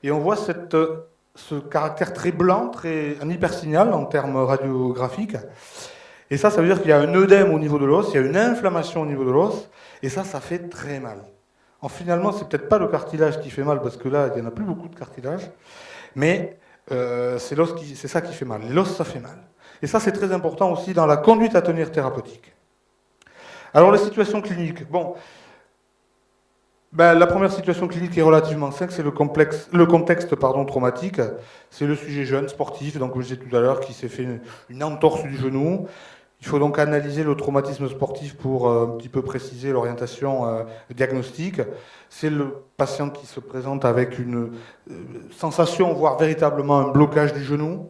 Et on voit ce caractère très blanc, un hypersignal en termes radiographiques. Et ça veut dire qu'il y a un œdème au niveau de l'os, il y a une inflammation au niveau de l'os, et ça fait très mal. Finalement, c'est peut-être pas le cartilage qui fait mal, parce que là, il n'y en a plus beaucoup de cartilage, mais c'est ça qui fait mal. L'os, ça fait mal. Et ça, c'est très important aussi dans la conduite à tenir thérapeutique. Alors, les situations cliniques. Bon, la première situation clinique est relativement simple, c'est le contexte traumatique. C'est le sujet jeune, sportif, donc comme je disais tout à l'heure, qui s'est fait une entorse du genou. Il faut donc analyser le traumatisme sportif pour un petit peu préciser l'orientation diagnostique. C'est le patient qui se présente avec une sensation, voire véritablement un blocage du genou.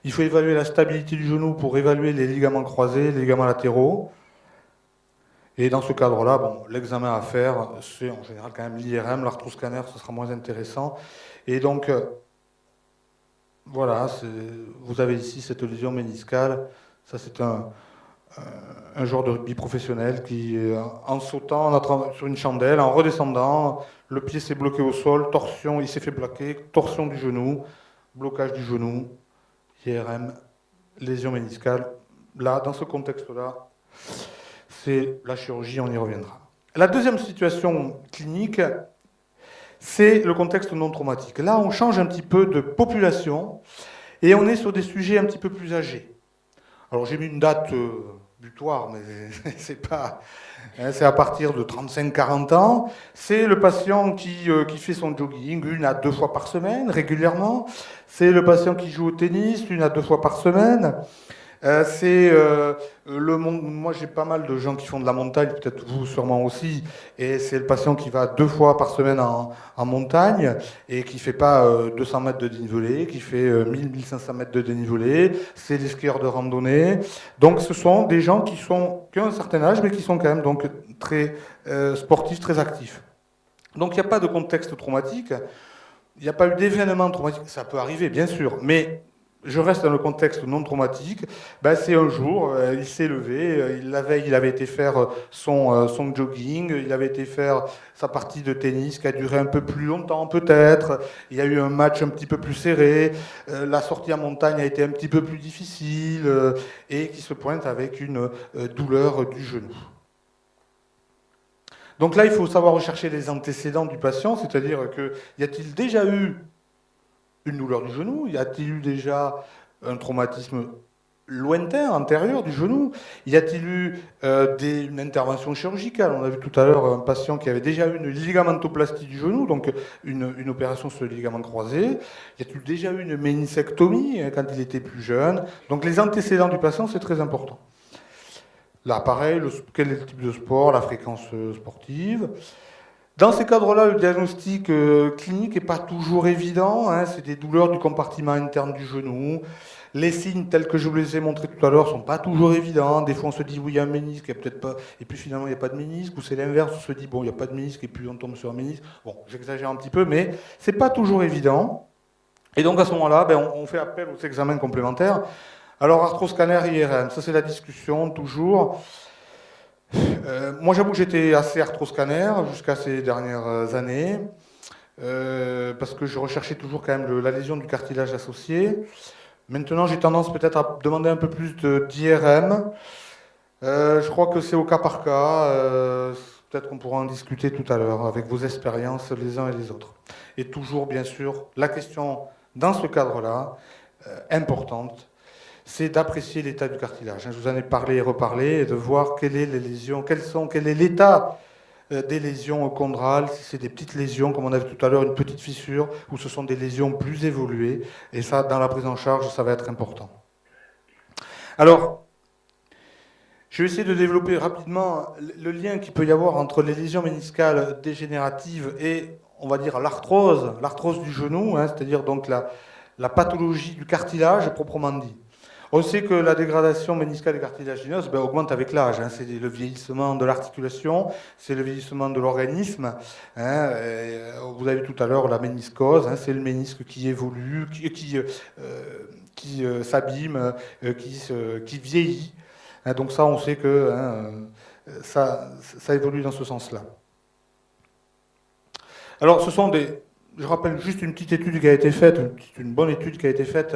Il faut évaluer la stabilité du genou pour évaluer les ligaments croisés, les ligaments latéraux. Et dans ce cadre-là, l'examen à faire, c'est en général quand même l'IRM, l'arthroscanner, ce sera moins intéressant. Et donc... Voilà, vous avez ici cette lésion méniscale. Ça, c'est un joueur de rugby professionnel qui, en sautant sur une chandelle, en redescendant, le pied s'est bloqué au sol, torsion, il s'est fait bloquer, torsion du genou, blocage du genou, IRM, lésion méniscale. Là, dans ce contexte-là, c'est la chirurgie, on y reviendra. La deuxième situation clinique, c'est le contexte non traumatique. Là, on change un petit peu de population et on est sur des sujets un petit peu plus âgés. Alors, j'ai mis une date butoir, mais c'est pas... c'est à partir de 35-40 ans. C'est le patient qui fait son jogging 1 à 2 fois par semaine, régulièrement. C'est le patient qui joue au tennis 1 à 2 fois par semaine. Moi, j'ai pas mal de gens qui font de la montagne, peut-être vous sûrement aussi, et c'est le patient qui va 2 fois par semaine en montagne et qui fait pas 200 mètres de dénivelé, qui fait 1000-1500 mètres de dénivelé. C'est des skieurs de randonnée. Donc, ce sont des gens qui ont un certain âge, mais qui sont quand même donc très sportifs, très actifs. Donc, il n'y a pas de contexte traumatique. Il n'y a pas eu d'événement traumatique. Ça peut arriver, bien sûr, mais je reste dans le contexte non traumatique. Ben, c'est un jour, il s'est levé, la veille, il avait été faire son jogging, il avait été faire sa partie de tennis qui a duré un peu plus longtemps peut-être. Il y a eu un match un petit peu plus serré, la sortie en montagne a été un petit peu plus difficile et qui se pointe avec une douleur du genou. Donc là, il faut savoir rechercher les antécédents du patient, c'est-à-dire que y a-t-il déjà eu une douleur du genou? Y a-t-il eu déjà un traumatisme lointain, antérieur du genou? Y a-t-il eu une intervention chirurgicale? On a vu tout à l'heure un patient qui avait déjà eu une ligamentoplastie du genou, donc une opération sur le ligament croisé. Y a-t-il déjà eu une ménisectomie quand il était plus jeune? Donc les antécédents du patient, c'est très important. Là, pareil, quel est le type de sport, la fréquence sportive. Dans ces cadres-là, le diagnostic clinique n'est pas toujours évident. Hein, c'est des douleurs du compartiment interne du genou. Les signes tels que je vous les ai montrés tout à l'heure ne sont pas toujours évidents. Des fois, on se dit, oui, il y a un ménisque, il y a peut-être pas. Et puis finalement, il n'y a pas de ménisque. Ou c'est l'inverse, on se dit, bon, il n'y a pas de ménisque, et puis on tombe sur un ménisque. Bon, j'exagère un petit peu, mais ce n'est pas toujours évident. Et donc, à ce moment-là, ben, on fait appel aux examens complémentaires. Alors, arthroscanner, IRM, ça c'est la discussion, toujours. Moi, j'avoue que j'étais assez arthroscanner jusqu'à ces dernières années, parce que je recherchais toujours quand même la lésion du cartilage associé. Maintenant, j'ai tendance peut-être à demander un peu plus d'IRM. Je crois que c'est au cas par cas. Peut-être qu'on pourra en discuter tout à l'heure avec vos expériences les uns et les autres. Et toujours, bien sûr, la question dans ce cadre-là, importante, c'est d'apprécier l'état du cartilage. Je vous en ai parlé et reparlé, et de voir quelles sont les lésions, quel est l'état des lésions chondrales, si c'est des petites lésions, comme on a vu tout à l'heure, une petite fissure, ou ce sont des lésions plus évoluées. Et ça, dans la prise en charge, ça va être important. Alors, je vais essayer de développer rapidement le lien qu'il peut y avoir entre les lésions méniscales dégénératives et, on va dire, l'arthrose du genou, hein, c'est-à-dire donc la pathologie du cartilage proprement dit. On sait que la dégradation méniscale et cartilagineuse augmente avec l'âge. Hein. C'est le vieillissement de l'articulation, c'est le vieillissement de l'organisme. Hein. Vous avez vu tout à l'heure la méniscose, hein, c'est le ménisque qui évolue, qui s'abîme, qui vieillit. Hein, donc ça, on sait que ça évolue dans ce sens-là. Alors, je rappelle juste une petite étude qui a été faite, une bonne étude qui a été faite,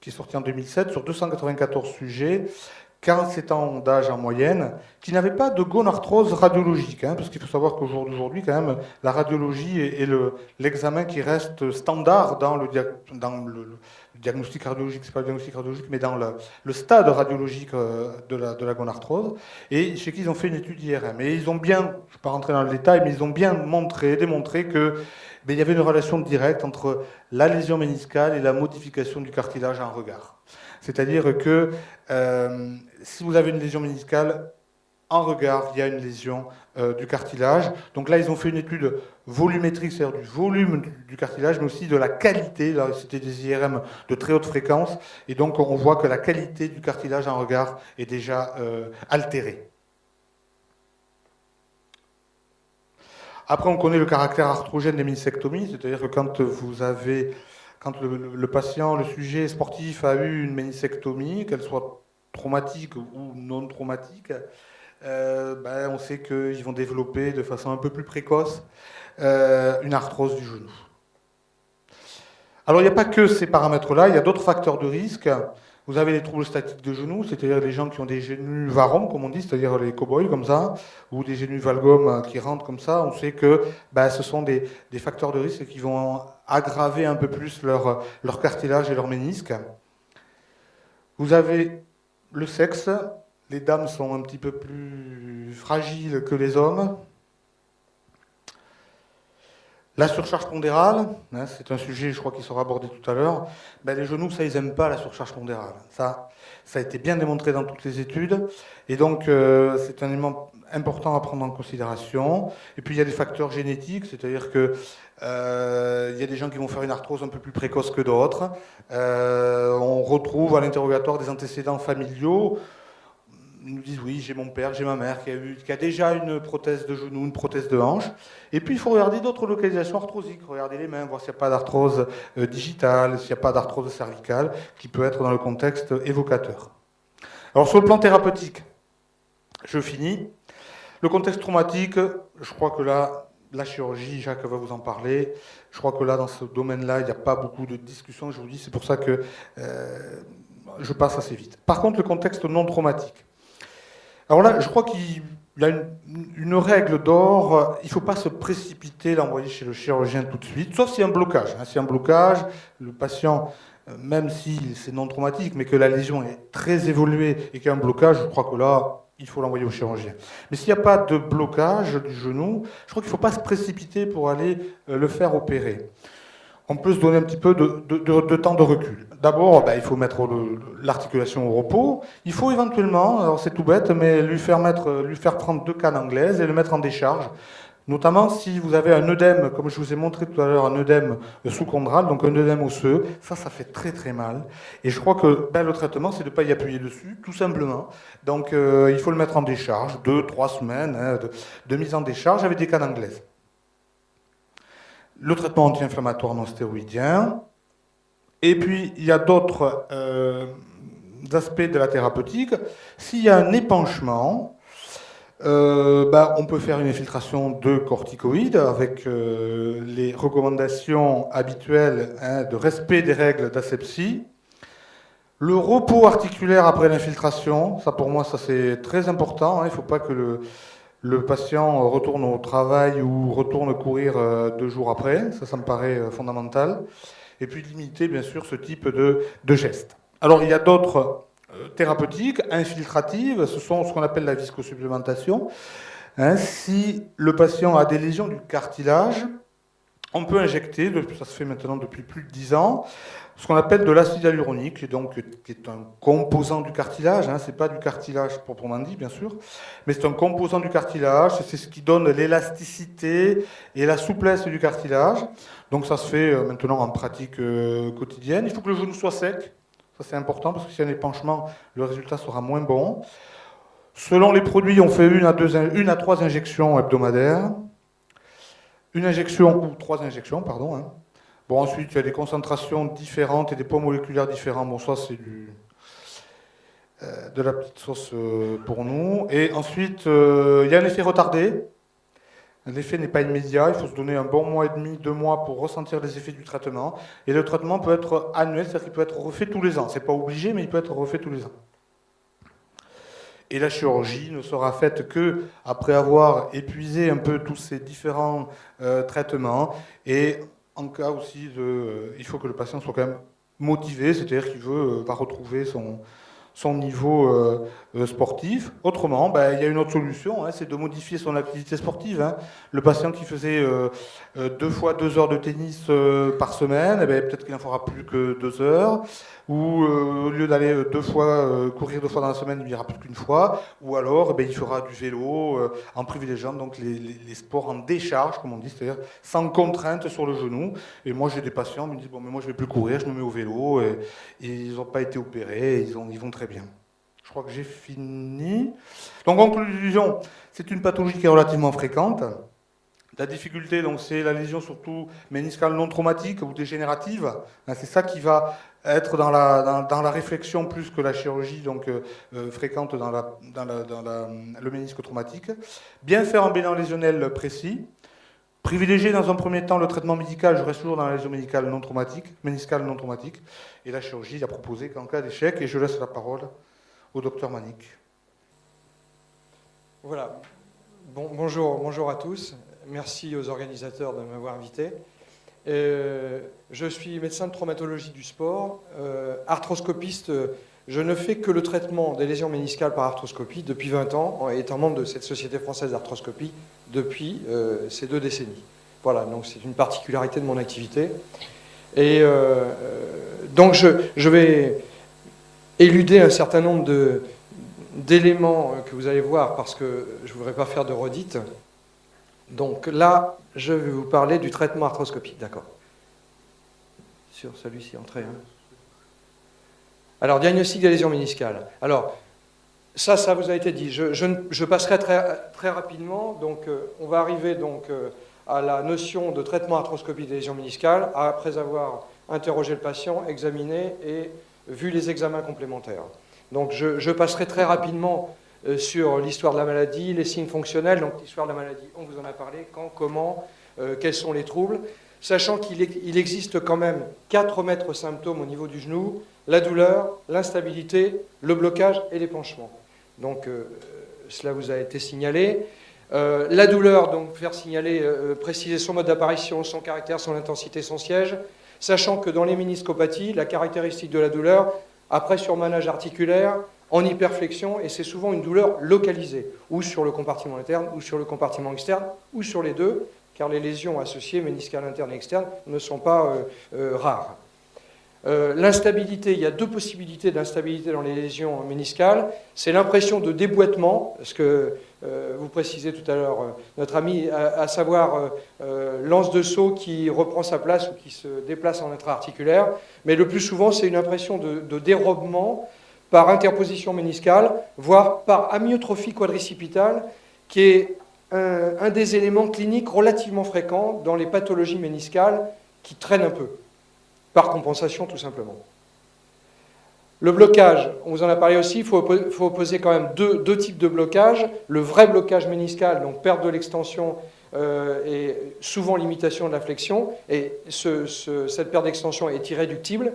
qui est sortie en 2007, sur 294 sujets, 47 ans d'âge en moyenne, qui n'avaient pas de gonarthrose radiologique, hein, parce qu'il faut savoir qu'aujourd'hui, quand même, la radiologie est l'examen qui reste standard dans le diagnostic radiologique, c'est pas le diagnostic radiologique, mais dans le stade radiologique de la gonarthrose. Et chez qui ils ont fait une étude IRM. Et ils ont bien, je ne vais pas rentrer dans le détail, mais ils ont bien démontré que il y avait une relation directe entre la lésion méniscale et la modification du cartilage en regard. C'est-à-dire que si vous avez une lésion méniscale, en regard, il y a une lésion du cartilage. Donc là, ils ont fait une étude volumétrique, c'est-à-dire du volume du cartilage, mais aussi de la qualité. Là, c'était des IRM de très haute fréquence. Et donc, on voit que la qualité du cartilage en regard est déjà altérée. Après, on connaît le caractère arthrogène des ménisectomies, c'est-à-dire que quand le patient, le sujet sportif a eu une ménisectomie, qu'elle soit traumatique ou non traumatique, on sait qu'ils vont développer de façon un peu plus précoce une arthrose du genou. Alors, il n'y a pas que ces paramètres-là, il y a d'autres facteurs de risque. Vous avez les troubles statiques de genoux, c'est-à-dire les gens qui ont des génus varom, comme on dit, c'est-à-dire les cow-boys comme ça, ou des génus valgum qui rentrent comme ça. On sait que ce sont des facteurs de risque qui vont aggraver un peu plus leur cartilage et leur ménisque. Vous avez le sexe. Les dames sont un petit peu plus fragiles que les hommes. La surcharge pondérale, hein, c'est un sujet, je crois, qui sera abordé tout à l'heure. Ben, les genoux, ça, ils n'aiment pas la surcharge pondérale. Ça a été bien démontré dans toutes les études. Et donc, c'est un élément important à prendre en considération. Et puis, il y a des facteurs génétiques, c'est-à-dire que il y a des gens qui vont faire une arthrose un peu plus précoce que d'autres. On retrouve à l'interrogatoire des antécédents familiaux. Ils nous disent oui, j'ai mon père, j'ai ma mère qui a déjà une prothèse de genou, une prothèse de hanche. Et puis il faut regarder d'autres localisations arthrosiques, regarder les mains, voir s'il n'y a pas d'arthrose digitale, s'il n'y a pas d'arthrose cervicale, qui peut être dans le contexte évocateur. Alors sur le plan thérapeutique, je finis. Le contexte traumatique, je crois que là, la chirurgie, Jacques va vous en parler. Je crois que là, dans ce domaine-là, il n'y a pas beaucoup de discussion. Je vous dis, c'est pour ça que je passe assez vite. Par contre, le contexte non traumatique. Alors là, je crois qu'il y a une règle d'or. Il ne faut pas se précipiter, l'envoyer chez le chirurgien tout de suite, sauf s'il y a un blocage. S'il y a un blocage, le patient, même si c'est non traumatique, mais que la lésion est très évoluée et qu'il y a un blocage, je crois que là, il faut l'envoyer au chirurgien. Mais s'il n'y a pas de blocage du genou, je crois qu'il ne faut pas se précipiter pour aller le faire opérer. On peut se donner un petit peu de temps de recul. D'abord, il faut mettre l'articulation au repos. Il faut éventuellement, alors c'est tout bête, mais lui faire prendre 2 cannes anglaises et le mettre en décharge. Notamment si vous avez un œdème, comme je vous ai montré tout à l'heure, un œdème sous-chondral, donc un œdème osseux, ça fait très très mal. Et je crois que le traitement, c'est de ne pas y appuyer dessus, tout simplement. Donc il faut le mettre en décharge, 2-3 semaines de mise en décharge avec des cannes anglaises. Le traitement anti-inflammatoire non stéroïdien. Et puis, il y a d'autres aspects de la thérapeutique. S'il y a un épanchement, on peut faire une infiltration de corticoïdes avec les recommandations habituelles de respect des règles d'asepsie. Le repos articulaire après l'infiltration, ça pour moi, ça c'est très important. Il ne faut pas que le patient retourne au travail ou retourne courir 2 jours après. Ça me paraît fondamental. Et puis limiter, bien sûr, ce type de gestes. Alors, il y a d'autres thérapeutiques, infiltratives. Ce sont ce qu'on appelle la viscosupplémentation. Si le patient a des lésions du cartilage, on peut injecter, ça se fait maintenant depuis plus de 10 ans, ce qu'on appelle de l'acide hyaluronique, qui est un composant du cartilage. Ce n'est pas du cartilage proprement dit, bien sûr, mais c'est un composant du cartilage. C'est ce qui donne l'élasticité et la souplesse du cartilage. Donc ça se fait maintenant en pratique quotidienne. Il faut que le genou soit sec. Ça, c'est important, parce que s'il y a un épanchement, le résultat sera moins bon. Selon les produits, on fait 1 à 3 injections hebdomadaires. 1 injection ou 3 injections, pardon. Bon, ensuite, il y a des concentrations différentes et des poids moléculaires différents. Bon, ça, c'est de la petite sauce pour nous. Et ensuite, il y a un effet retardé. L'effet n'est pas immédiat. Il faut se donner un bon mois et demi, 2 mois pour ressentir les effets du traitement. Et le traitement peut être annuel, c'est-à-dire qu'il peut être refait tous les ans. Ce n'est pas obligé, mais il peut être refait tous les ans. Et la chirurgie ne sera faite que après avoir épuisé un peu tous ces différents traitements. Et en cas aussi il faut que le patient soit quand même motivé, c'est-à-dire qu'il va retrouver son niveau sportif. Autrement, il y a une autre solution, c'est de modifier son activité sportive. Le patient qui faisait 2 fois 2 heures de tennis par semaine, peut-être qu'il n'en fera plus que 2 heures. Ou au lieu d'aller courir 2 fois dans la semaine, il n'ira plus qu'une fois. Ou alors, il fera du vélo en privilégiant donc les sports en décharge, comme on dit, c'est-à-dire sans contrainte sur le genou. Et moi, j'ai des patients qui me disent bon, mais moi, je ne vais plus courir, je me mets au vélo. Et ils n'ont pas été opérés, ils vont très bien. Je crois que j'ai fini. Donc, en conclusion, c'est une pathologie qui est relativement fréquente. La difficulté, donc, c'est la lésion surtout méniscale non traumatique ou dégénérative. C'est ça qui va être dans la réflexion plus que la chirurgie donc fréquente dans le ménisque traumatique. Bien faire un bilan lésionnel précis. Privilégier dans un premier temps le traitement médical. Je reste toujours dans la lésion médicale non traumatique, méniscale non traumatique. Et la chirurgie, il a proposé qu'en cas d'échec, et je laisse la parole au docteur Manic. Voilà. Bonjour à tous. Merci aux organisateurs de m'avoir invité. Je suis médecin de traumatologie du sport, arthroscopiste. Je ne fais que le traitement des lésions méniscales par arthroscopie depuis 20 ans, étant membre de cette Société française d'arthroscopie depuis ces 2 décennies. Voilà, donc c'est une particularité de mon activité. Et donc je vais éluder un certain nombre d'éléments que vous allez voir parce que je ne voudrais pas faire de redite. Donc là, je vais vous parler du traitement arthroscopique, d'accord. Sur celui-ci, entrée. Hein. Alors, diagnostic des lésions méniscales. Alors, ça vous a été dit. Je passerai très rapidement. Donc, on va arriver donc, à la notion de traitement arthroscopique des lésions méniscales après avoir interrogé le patient, examiné et vu les examens complémentaires. Donc, je passerai très rapidement sur l'histoire de la maladie, les signes fonctionnels. Donc, l'histoire de la maladie, on vous en a parlé. Quand, comment, quels sont les troubles. Sachant qu'il existe quand même 4 maîtres symptômes au niveau du genou, la douleur, l'instabilité, le blocage et l'épanchement. Donc, cela vous a été signalé. La douleur, donc, faire signaler, préciser son mode d'apparition, son caractère, son intensité, son siège. Sachant que dans les méniscopathies, la caractéristique de la douleur, après surmenage articulaire, en hyperflexion, et c'est souvent une douleur localisée, ou sur le compartiment interne, ou sur le compartiment externe, ou sur les deux, car les lésions associées, méniscales internes et externes, ne sont pas rares. L'instabilité, il y a 2 possibilités d'instabilité dans les lésions méniscales. C'est l'impression de déboîtement, ce que vous précisez tout à l'heure, notre ami, à savoir l'anse de saut qui reprend sa place ou qui se déplace en intra-articulaire. Mais le plus souvent, c'est une impression de dérobement par interposition méniscale, voire par amyotrophie quadricipitale, qui est un des éléments cliniques relativement fréquents dans les pathologies méniscales qui traînent un peu, par compensation tout simplement. Le blocage, on vous en a parlé aussi, il faut opposer quand même deux types de blocage. Le vrai blocage méniscal, donc perte de l'extension et souvent limitation de la flexion, et cette perte d'extension est irréductible.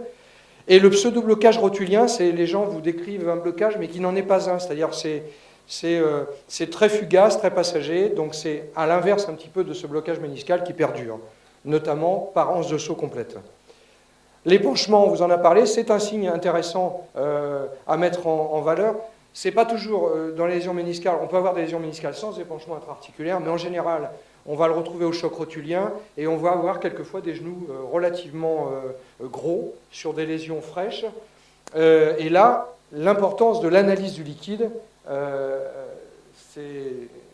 Et le pseudo-blocage rotulien, c'est les gens vous décrivent un blocage mais qui n'en est pas un, c'est-à-dire c'est très fugace, très passager, donc c'est à l'inverse un petit peu de ce blocage méniscal qui perdure, notamment par anse de saut complète. L'épanchement, on vous en a parlé, c'est un signe intéressant à mettre en valeur. C'est pas toujours dans les lésions méniscales, on peut avoir des lésions méniscales sans épanchement intra-articulaire, mais en général, on va le retrouver au choc rotulien et on va avoir quelquefois des genoux relativement gros sur des lésions fraîches. Et là, l'importance de l'analyse du liquide,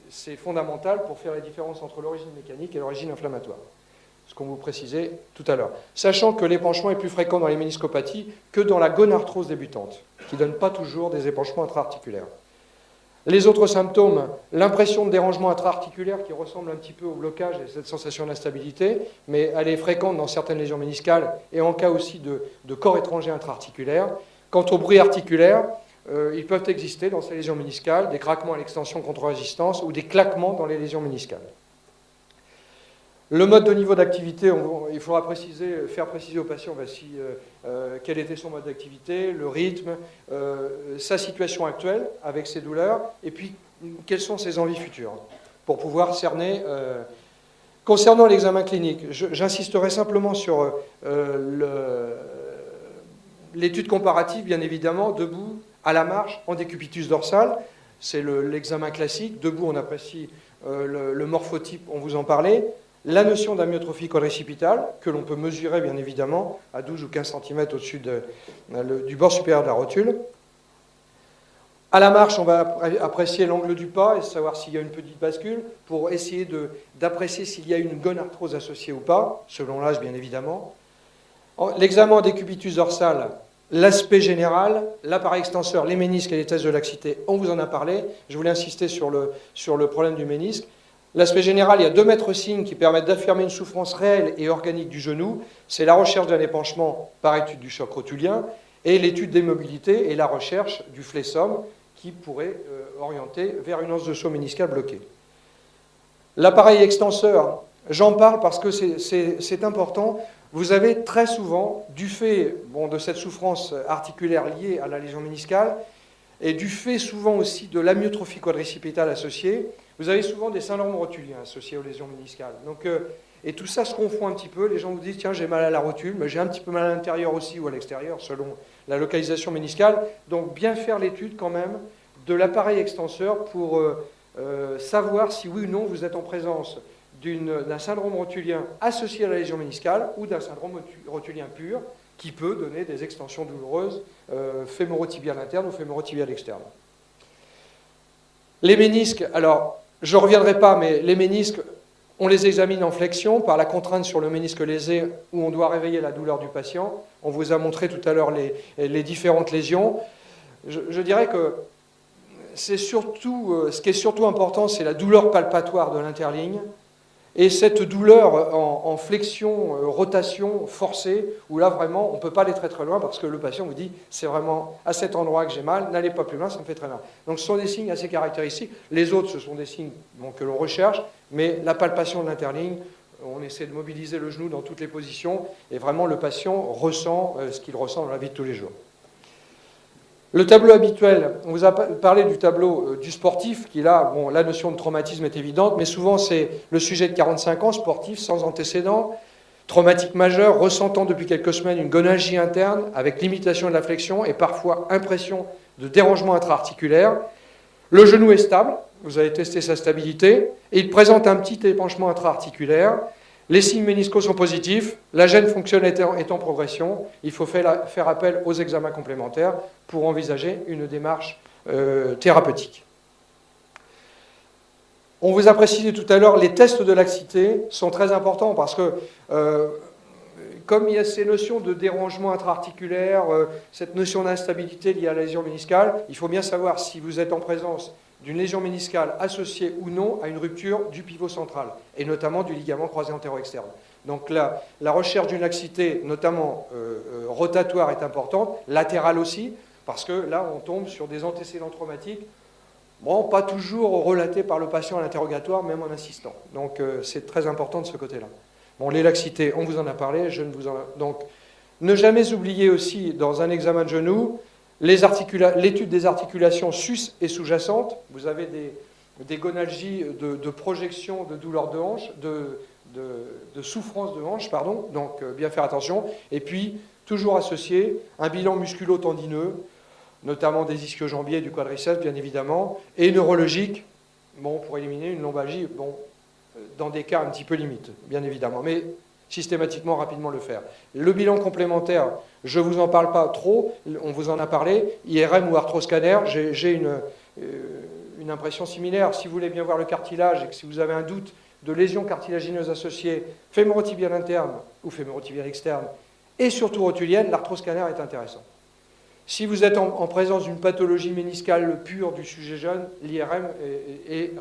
c'est fondamental pour faire la différence entre l'origine mécanique et l'origine inflammatoire, ce qu'on vous précisait tout à l'heure. Sachant que l'épanchement est plus fréquent dans les méniscopathies que dans la gonarthrose débutante, qui ne donne pas toujours des épanchements intra-articulaires. Les autres symptômes, l'impression de dérangement intra-articulaire qui ressemble un petit peu au blocage et cette sensation d'instabilité, mais elle est fréquente dans certaines lésions méniscales et en cas aussi de corps étranger intra-articulaire. Quant au bruit articulaire, ils peuvent exister dans ces lésions méniscales, des craquements à l'extension contre résistance ou des claquements dans les lésions méniscales. Le mode de niveau d'activité, il faudra faire préciser au patient quel était son mode d'activité, le rythme, sa situation actuelle avec ses douleurs, et puis quelles sont ses envies futures, pour pouvoir cerner. Concernant l'examen clinique, j'insisterai simplement sur l'étude comparative, bien évidemment, debout, à la marche, en décubitus dorsal. C'est l'examen classique. Debout, on apprécie le morphotype, on vous en parlait. La notion d'amyotrophie quadricipitale, que l'on peut mesurer bien évidemment à 12 ou 15 cm au-dessus du bord supérieur de la rotule. À la marche, on va apprécier l'angle du pas et savoir s'il y a une petite bascule pour essayer d'apprécier s'il y a une gonarthrose associée ou pas, selon l'âge bien évidemment. L'examen en décubitus dorsal, l'aspect général, l'appareil extenseur, les ménisques et les tests de laxité, on vous en a parlé. Je voulais insister sur le problème du ménisque. L'aspect général, il y a 2 maîtres signes qui permettent d'affirmer une souffrance réelle et organique du genou. C'est la recherche d'un épanchement par étude du choc rotulien et l'étude des mobilités et la recherche du flessum qui pourrait orienter vers une anse de saut méniscale bloquée. L'appareil extenseur, j'en parle parce que c'est important. Vous avez très souvent, du fait de cette souffrance articulaire liée à la lésion méniscale et du fait souvent aussi de l'amyotrophie quadricipitale associée, vous avez souvent des syndromes rotuliens associés aux lésions méniscales. Donc, et tout ça se confond un petit peu. Les gens vous disent, tiens, j'ai mal à la rotule, mais j'ai un petit peu mal à l'intérieur aussi ou à l'extérieur, selon la localisation méniscale. Donc, bien faire l'étude quand même de l'appareil extenseur pour savoir si oui ou non vous êtes en présence d'un syndrome rotulien associé à la lésion méniscale ou d'un syndrome rotulien pur qui peut donner des extensions douloureuses fémorotibiales internes ou fémorotibiales externes. Les ménisques, alors je ne reviendrai pas, mais les ménisques, on les examine en flexion par la contrainte sur le ménisque lésé où on doit réveiller la douleur du patient. On vous a montré tout à l'heure les différentes lésions. Je dirais que c'est surtout, ce qui est surtout important, c'est la douleur palpatoire de l'interligne. Et cette douleur en flexion, rotation forcée, où là vraiment on ne peut pas aller très très loin parce que le patient vous dit c'est vraiment à cet endroit que j'ai mal, n'allez pas plus loin, ça me fait très mal. Donc ce sont des signes assez caractéristiques. Les autres, ce sont des signes que l'on recherche, mais la palpation de l'interligne, on essaie de mobiliser le genou dans toutes les positions et vraiment le patient ressent ce qu'il ressent dans la vie de tous les jours. Le tableau habituel, on vous a parlé du tableau du sportif, qui là, bon, la notion de traumatisme est évidente, mais souvent c'est le sujet de 45 ans, sportif, sans antécédent, traumatique majeur, ressentant depuis quelques semaines une gonalgie interne, avec limitation de la flexion et parfois impression de dérangement intra-articulaire. Le genou est stable, vous avez testé sa stabilité, et il présente un petit épanchement intra-articulaire. Les signes méniscaux sont positifs, la gêne fonctionne est en progression, il faut faire appel aux examens complémentaires pour envisager une démarche thérapeutique. On vous a précisé tout à l'heure, les tests de laxité sont très importants parce que comme il y a ces notions de dérangement intra-articulaire, cette notion d'instabilité liée à la lésion méniscale, il faut bien savoir si vous êtes en présence d'une lésion méniscale associée ou non à une rupture du pivot central, et notamment du ligament croisé antéro-externe. Donc là, la recherche d'une laxité, notamment rotatoire, est importante, latérale aussi, parce que là, on tombe sur des antécédents traumatiques, bon, pas toujours relatés par le patient à l'interrogatoire, même en insistant. Donc c'est très important de ce côté-là. Bon, les laxités, on vous en a parlé, je ne vous en... Donc, ne jamais oublier aussi, dans un examen de genou, l'étude des articulations sus et sous-jacentes. Vous avez des gonalgies de projection de douleur de hanche, de souffrance de hanche, pardon, donc bien faire attention. Et puis, toujours associé, un bilan musculo-tendineux, notamment des ischio-jambiers, du quadriceps, bien évidemment, et neurologique, bon, pour éliminer une lombalgie, bon, dans des cas un petit peu limites, bien évidemment, mais systématiquement, rapidement le faire. Le bilan complémentaire, je ne vous en parle pas trop, on vous en a parlé, IRM ou arthroscanner, j'ai une impression similaire. Si vous voulez bien voir le cartilage et que si vous avez un doute de lésion cartilagineuse associée fémorotibiale interne ou fémorotibiale externe, et surtout rotulienne, l'arthroscanner est intéressant. Si vous êtes en présence d'une pathologie méniscale pure du sujet jeune, l'IRM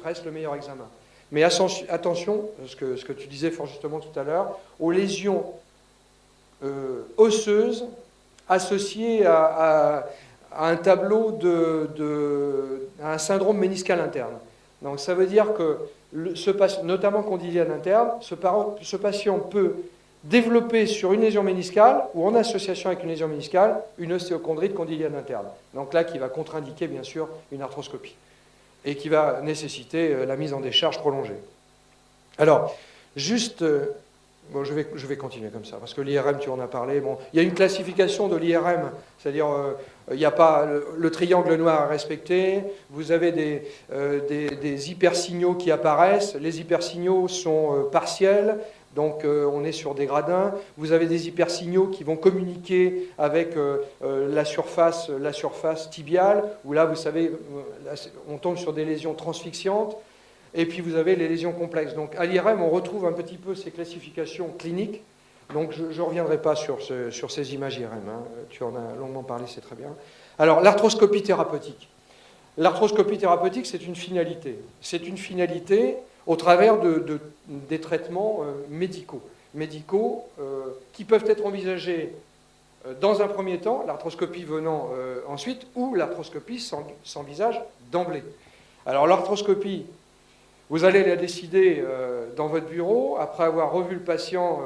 reste le meilleur examen. Mais attention, ce que tu disais fort justement tout à l'heure, aux lésions osseuses associées à un tableau à un syndrome méniscal interne. Donc ça veut dire que, notamment condylienne interne, ce patient peut développer sur une lésion méniscale ou en association avec une lésion méniscale une ostéochondrite condylienne interne. Donc là, qui va contre-indiquer bien sûr une arthroscopie et qui va nécessiter la mise en décharge prolongée. Alors, juste, bon, je vais continuer comme ça, parce que l'IRM, tu en as parlé. Bon, il y a une classification de l'IRM, c'est-à-dire il n'y a pas le triangle noir à respecter, vous avez des hypersignaux qui apparaissent, les hypersignaux sont partiels, donc on est sur des gradins, vous avez des hypersignaux qui vont communiquer avec la surface tibiale, où là, vous savez, on tombe sur des lésions transfixiantes, et puis vous avez les lésions complexes. Donc à l'IRM, on retrouve un petit peu ces classifications cliniques, donc je ne reviendrai pas sur ces images IRM, hein. Tu en as longuement parlé, c'est très bien. Alors l'arthroscopie thérapeutique. L'arthroscopie thérapeutique, c'est une finalité. C'est une finalité au travers des traitements médicaux qui peuvent être envisagés dans un premier temps, l'arthroscopie venant ensuite, ou l'arthroscopie s'envisage d'emblée. Alors l'arthroscopie, vous allez la décider dans votre bureau, après avoir revu le patient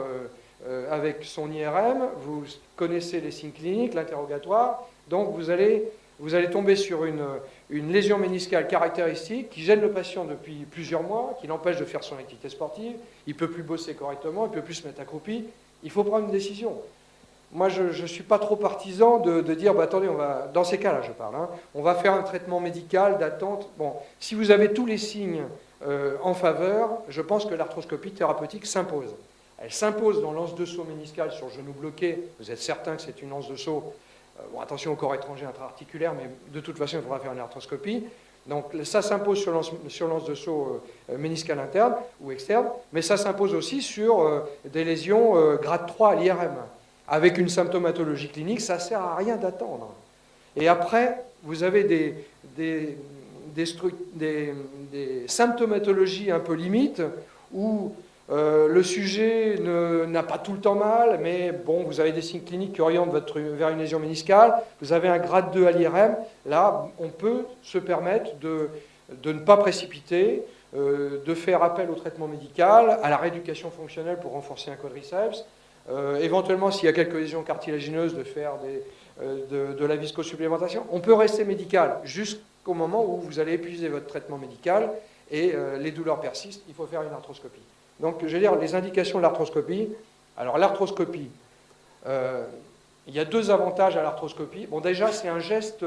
avec son IRM, vous connaissez les signes cliniques, l'interrogatoire, donc vous allez tomber sur une lésion méniscale caractéristique qui gêne le patient depuis plusieurs mois, qui l'empêche de faire son activité sportive, il ne peut plus bosser correctement, il ne peut plus se mettre accroupi. Il faut prendre une décision. Moi, je ne suis pas trop partisan de dire, bah, attendez, dans ces cas-là, je parle, hein, on va faire un traitement médical d'attente. Bon, si vous avez tous les signes en faveur, je pense que l'arthroscopie thérapeutique s'impose. Elle s'impose dans l'anse de saut méniscal sur genou bloqué. Vous êtes certain que c'est une anse de saut. Bon, attention au corps étranger intra-articulaire, mais de toute façon, il faudra faire une arthroscopie. Donc ça s'impose sur l'anse de saut méniscal interne ou externe, mais ça s'impose aussi sur des lésions grade 3 à l'IRM. Avec une symptomatologie clinique, ça ne sert à rien d'attendre. Et après, vous avez des symptomatologies un peu limites où le sujet n'a pas tout le temps mal, mais bon, vous avez des signes cliniques qui orientent vers une lésion méniscale, vous avez un grade 2 à l'IRM, là, on peut se permettre de ne pas précipiter, de faire appel au traitement médical, à la rééducation fonctionnelle pour renforcer un quadriceps, éventuellement, s'il y a quelques lésions cartilagineuses, de faire de la viscosupplémentation. On peut rester médical jusqu'au moment où vous allez épuiser votre traitement médical et les douleurs persistent, il faut faire une arthroscopie. Donc, je vais dire, les indications de l'arthroscopie. Alors, l'arthroscopie, il y a 2 avantages à l'arthroscopie. Bon, déjà, c'est un geste,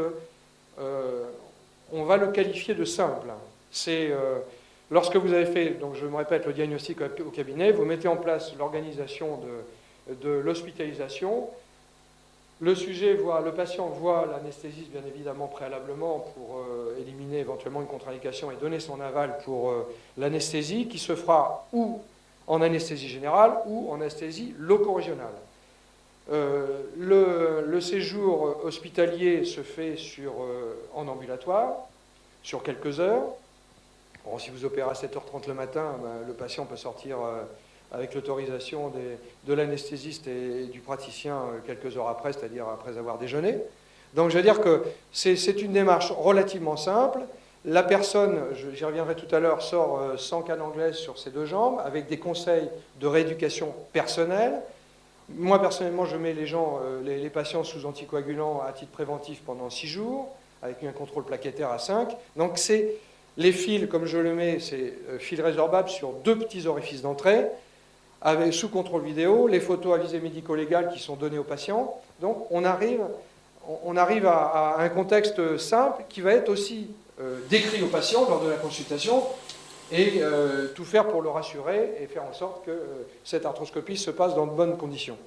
on va le qualifier de simple. C'est lorsque vous avez fait, donc je me répète, le diagnostic au cabinet, vous mettez en place l'organisation de l'hospitalisation. Le patient voit l'anesthésiste, bien évidemment, préalablement pour éliminer éventuellement une contre-indication et donner son aval pour l'anesthésie, qui se fera ou en anesthésie générale ou en anesthésie loco-régionale. Le séjour hospitalier se fait en ambulatoire, sur quelques heures. Bon, si vous opérez à 7h30 le matin, le patient peut sortir avec l'autorisation de l'anesthésiste et du praticien quelques heures après, c'est-à-dire après avoir déjeuné. Donc je veux dire que c'est une démarche relativement simple. La personne, j'y reviendrai tout à l'heure, sort sans canne anglaise sur ses 2 jambes, avec des conseils de rééducation personnelle. Moi, personnellement, je mets les patients sous anticoagulants à titre préventif pendant 6 jours, avec un contrôle plaquettaire à 5. Donc les fils, comme je le mets, c'est fils résorbables sur 2 petits orifices d'entrée, sous contrôle vidéo, les photos à visée médico-légale qui sont données aux patients. Donc on arrive à un contexte simple qui va être aussi décrit au patient lors de la consultation et tout faire pour le rassurer et faire en sorte que cette arthroscopie se passe dans de bonnes conditions.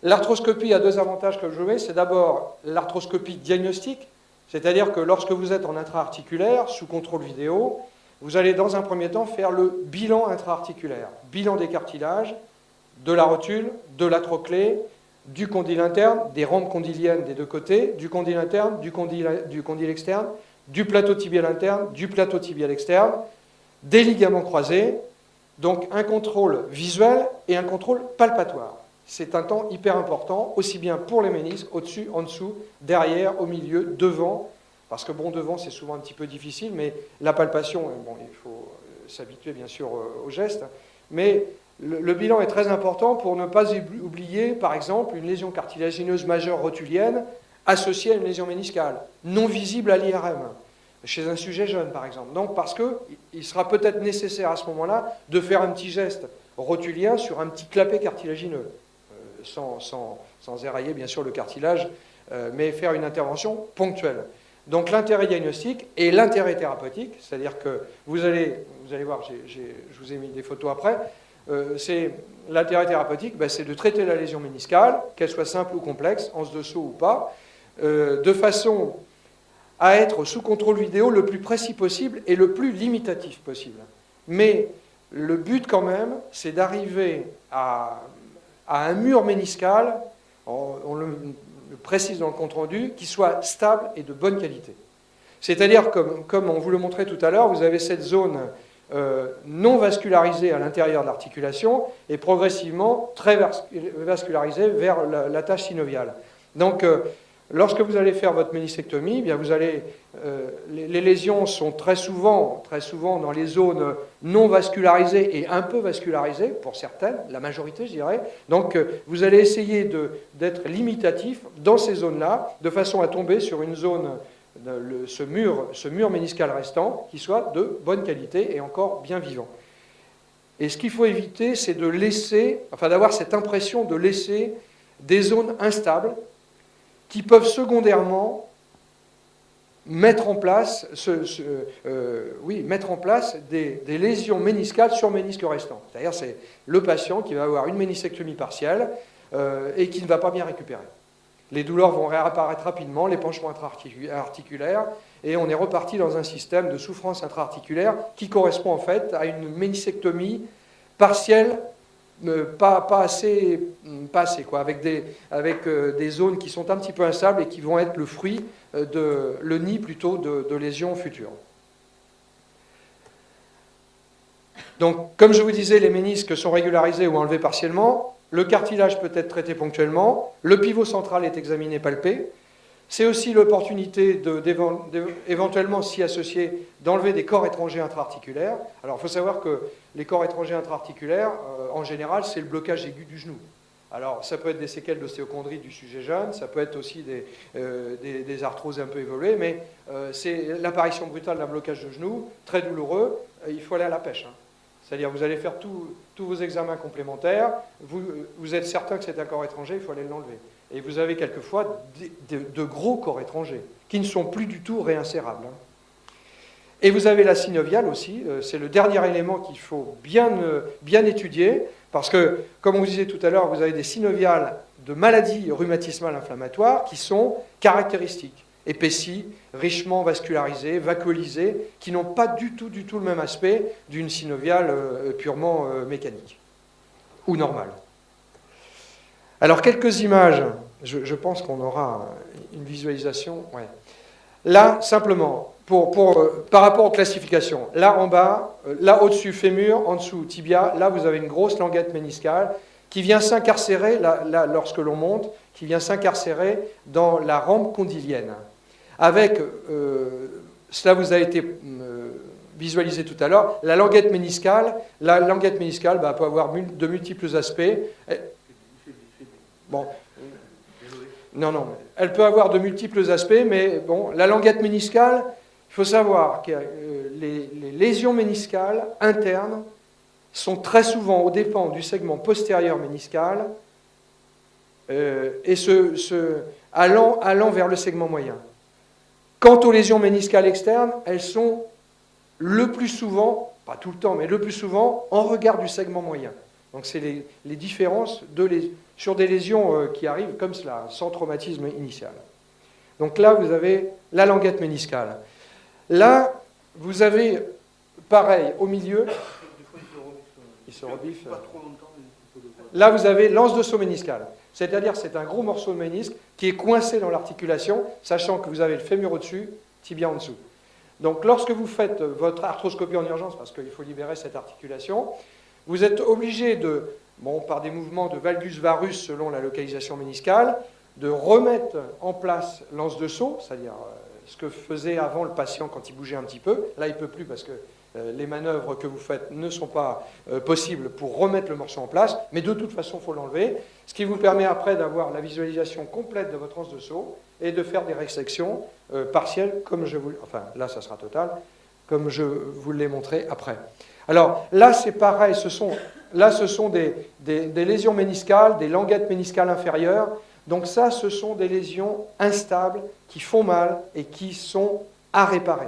L'arthroscopie a 2 avantages que je mets. C'est d'abord l'arthroscopie diagnostique, c'est-à-dire que lorsque vous êtes en intra-articulaire, sous contrôle vidéo, vous allez dans un premier temps faire le bilan intra-articulaire, bilan des cartilages, de la rotule, de la trochlée, du condyle interne, des rampes condyliennes des 2 côtés, du condyle interne, du condyle externe, du plateau tibial interne, du plateau tibial externe, des ligaments croisés, donc un contrôle visuel et un contrôle palpatoire. C'est un temps hyper important, aussi bien pour les ménisques, au-dessus, en dessous, derrière, au milieu, devant, parce que bon, devant, c'est souvent un petit peu difficile, mais la palpation, bon, il faut s'habituer bien sûr au geste, mais le bilan est très important pour ne pas oublier, par exemple, une lésion cartilagineuse majeure rotulienne associée à une lésion méniscale, non visible à l'IRM, chez un sujet jeune, par exemple. Donc, parce qu'il sera peut-être nécessaire à ce moment-là de faire un petit geste rotulien sur un petit clapet cartilagineux, sans érailler, bien sûr, le cartilage, mais faire une intervention ponctuelle. Donc l'intérêt diagnostique et l'intérêt thérapeutique, c'est-à-dire que vous allez voir, je vous ai mis des photos après, c'est l'intérêt thérapeutique, c'est de traiter la lésion méniscale, qu'elle soit simple ou complexe, anse de saut ou pas, de façon à être sous contrôle vidéo le plus précis possible et le plus limitatif possible. Mais le but quand même, c'est d'arriver à un mur méniscal, on le précise dans le compte-rendu, qui soit stable et de bonne qualité. C'est-à-dire, comme on vous le montrait tout à l'heure, vous avez cette zone non vascularisée à l'intérieur de l'articulation et progressivement très vascularisée vers la tâche synoviale. Donc, lorsque vous allez faire votre méniscectomie, bien vous allez, les lésions sont très souvent dans les zones non vascularisées et un peu vascularisées, pour certaines, la majorité je dirais. Donc vous allez essayer d'être limitatif dans ces zones-là, de façon à tomber sur une zone, ce mur méniscal restant, qui soit de bonne qualité et encore bien vivant. Et ce qu'il faut éviter, c'est d'avoir cette impression de laisser des zones instables, qui peuvent secondairement mettre en place, mettre en place des lésions méniscales sur ménisque restant. C'est-à-dire c'est le patient qui va avoir une méniscectomie partielle et qui ne va pas bien récupérer. Les douleurs vont réapparaître rapidement, l'épanchement intra-articulaire, et on est reparti dans un système de souffrance intra-articulaire qui correspond en fait à une méniscectomie partielle, pas assez quoi, avec des zones qui sont un petit peu instables et qui vont être le fruit, le nid plutôt de lésions futures. Donc, comme je vous disais, les ménisques sont régularisés ou enlevés partiellement. Le cartilage peut être traité ponctuellement. Le pivot central est examiné, palpé. C'est aussi l'opportunité éventuellement s'y associer, d'enlever des corps étrangers intra-articulaires. Alors, il faut savoir que les corps étrangers intra-articulaires, en général, c'est le blocage aigu du genou. Alors, ça peut être des séquelles d'ostéochondrie du sujet jeune, ça peut être aussi des arthroses un peu évoluées, mais c'est l'apparition brutale d'un blocage de genou, très douloureux, il faut aller à la pêche. Hein. C'est-à-dire, vous allez faire tous vos examens complémentaires, vous êtes certain que c'est un corps étranger, il faut aller l'enlever. Et vous avez quelquefois de gros corps étrangers, qui ne sont plus du tout réinsérables. Hein. Et vous avez la synoviale aussi, c'est le dernier élément qu'il faut bien étudier, parce que, comme on vous disait tout à l'heure, vous avez des synoviales de maladies rhumatismales inflammatoires qui sont caractéristiques, épaissies, richement vascularisées, vacuolisées, qui n'ont pas du tout le même aspect d'une synoviale purement mécanique ou normale. Alors, quelques images, je pense qu'on aura une visualisation. Ouais. Là, simplement, par rapport aux classifications, là en bas, là au-dessus fémur, en dessous tibia, là vous avez une grosse languette méniscale qui vient s'incarcérer, là, lorsque l'on monte, qui vient s'incarcérer dans la rampe condylienne. Avec, cela vous a été visualisé tout à l'heure, la languette méniscale peut avoir de multiples aspects. Bon. Non, elle peut avoir de multiples aspects, mais bon, la languette méniscale, il faut savoir que les lésions méniscales internes sont très souvent aux dépens du segment postérieur méniscal et allant vers le segment moyen. Quant aux lésions méniscales externes, elles sont le plus souvent, pas tout le temps, mais le plus souvent, en regard du segment moyen. Donc c'est les différences sur des lésions qui arrivent comme cela, sans traumatisme initial. Donc là, vous avez la languette méniscale. Là, vous avez, pareil, au milieu, il se rebiffe. Là, vous avez l'anse de saut méniscal. C'est-à-dire, c'est un gros morceau de ménisque qui est coincé dans l'articulation, sachant que vous avez le fémur au-dessus, tibia en dessous. Donc, lorsque vous faites votre arthroscopie en urgence, parce qu'il faut libérer cette articulation, vous êtes obligé par des mouvements de valgus varus selon la localisation méniscale, de remettre en place l'anse de saut, c'est-à-dire ce que faisait avant le patient quand il bougeait un petit peu. Là, il ne peut plus parce que les manœuvres que vous faites ne sont pas possibles pour remettre le morceau en place, mais de toute façon, il faut l'enlever, ce qui vous permet après d'avoir la visualisation complète de votre anse de saut et de faire des résections partielles, là, ça sera total, comme je vous l'ai montré après. Alors, là, c'est pareil, ce sont des lésions méniscales, des languettes méniscales inférieures. Donc ça, ce sont des lésions instables qui font mal et qui sont à réparer.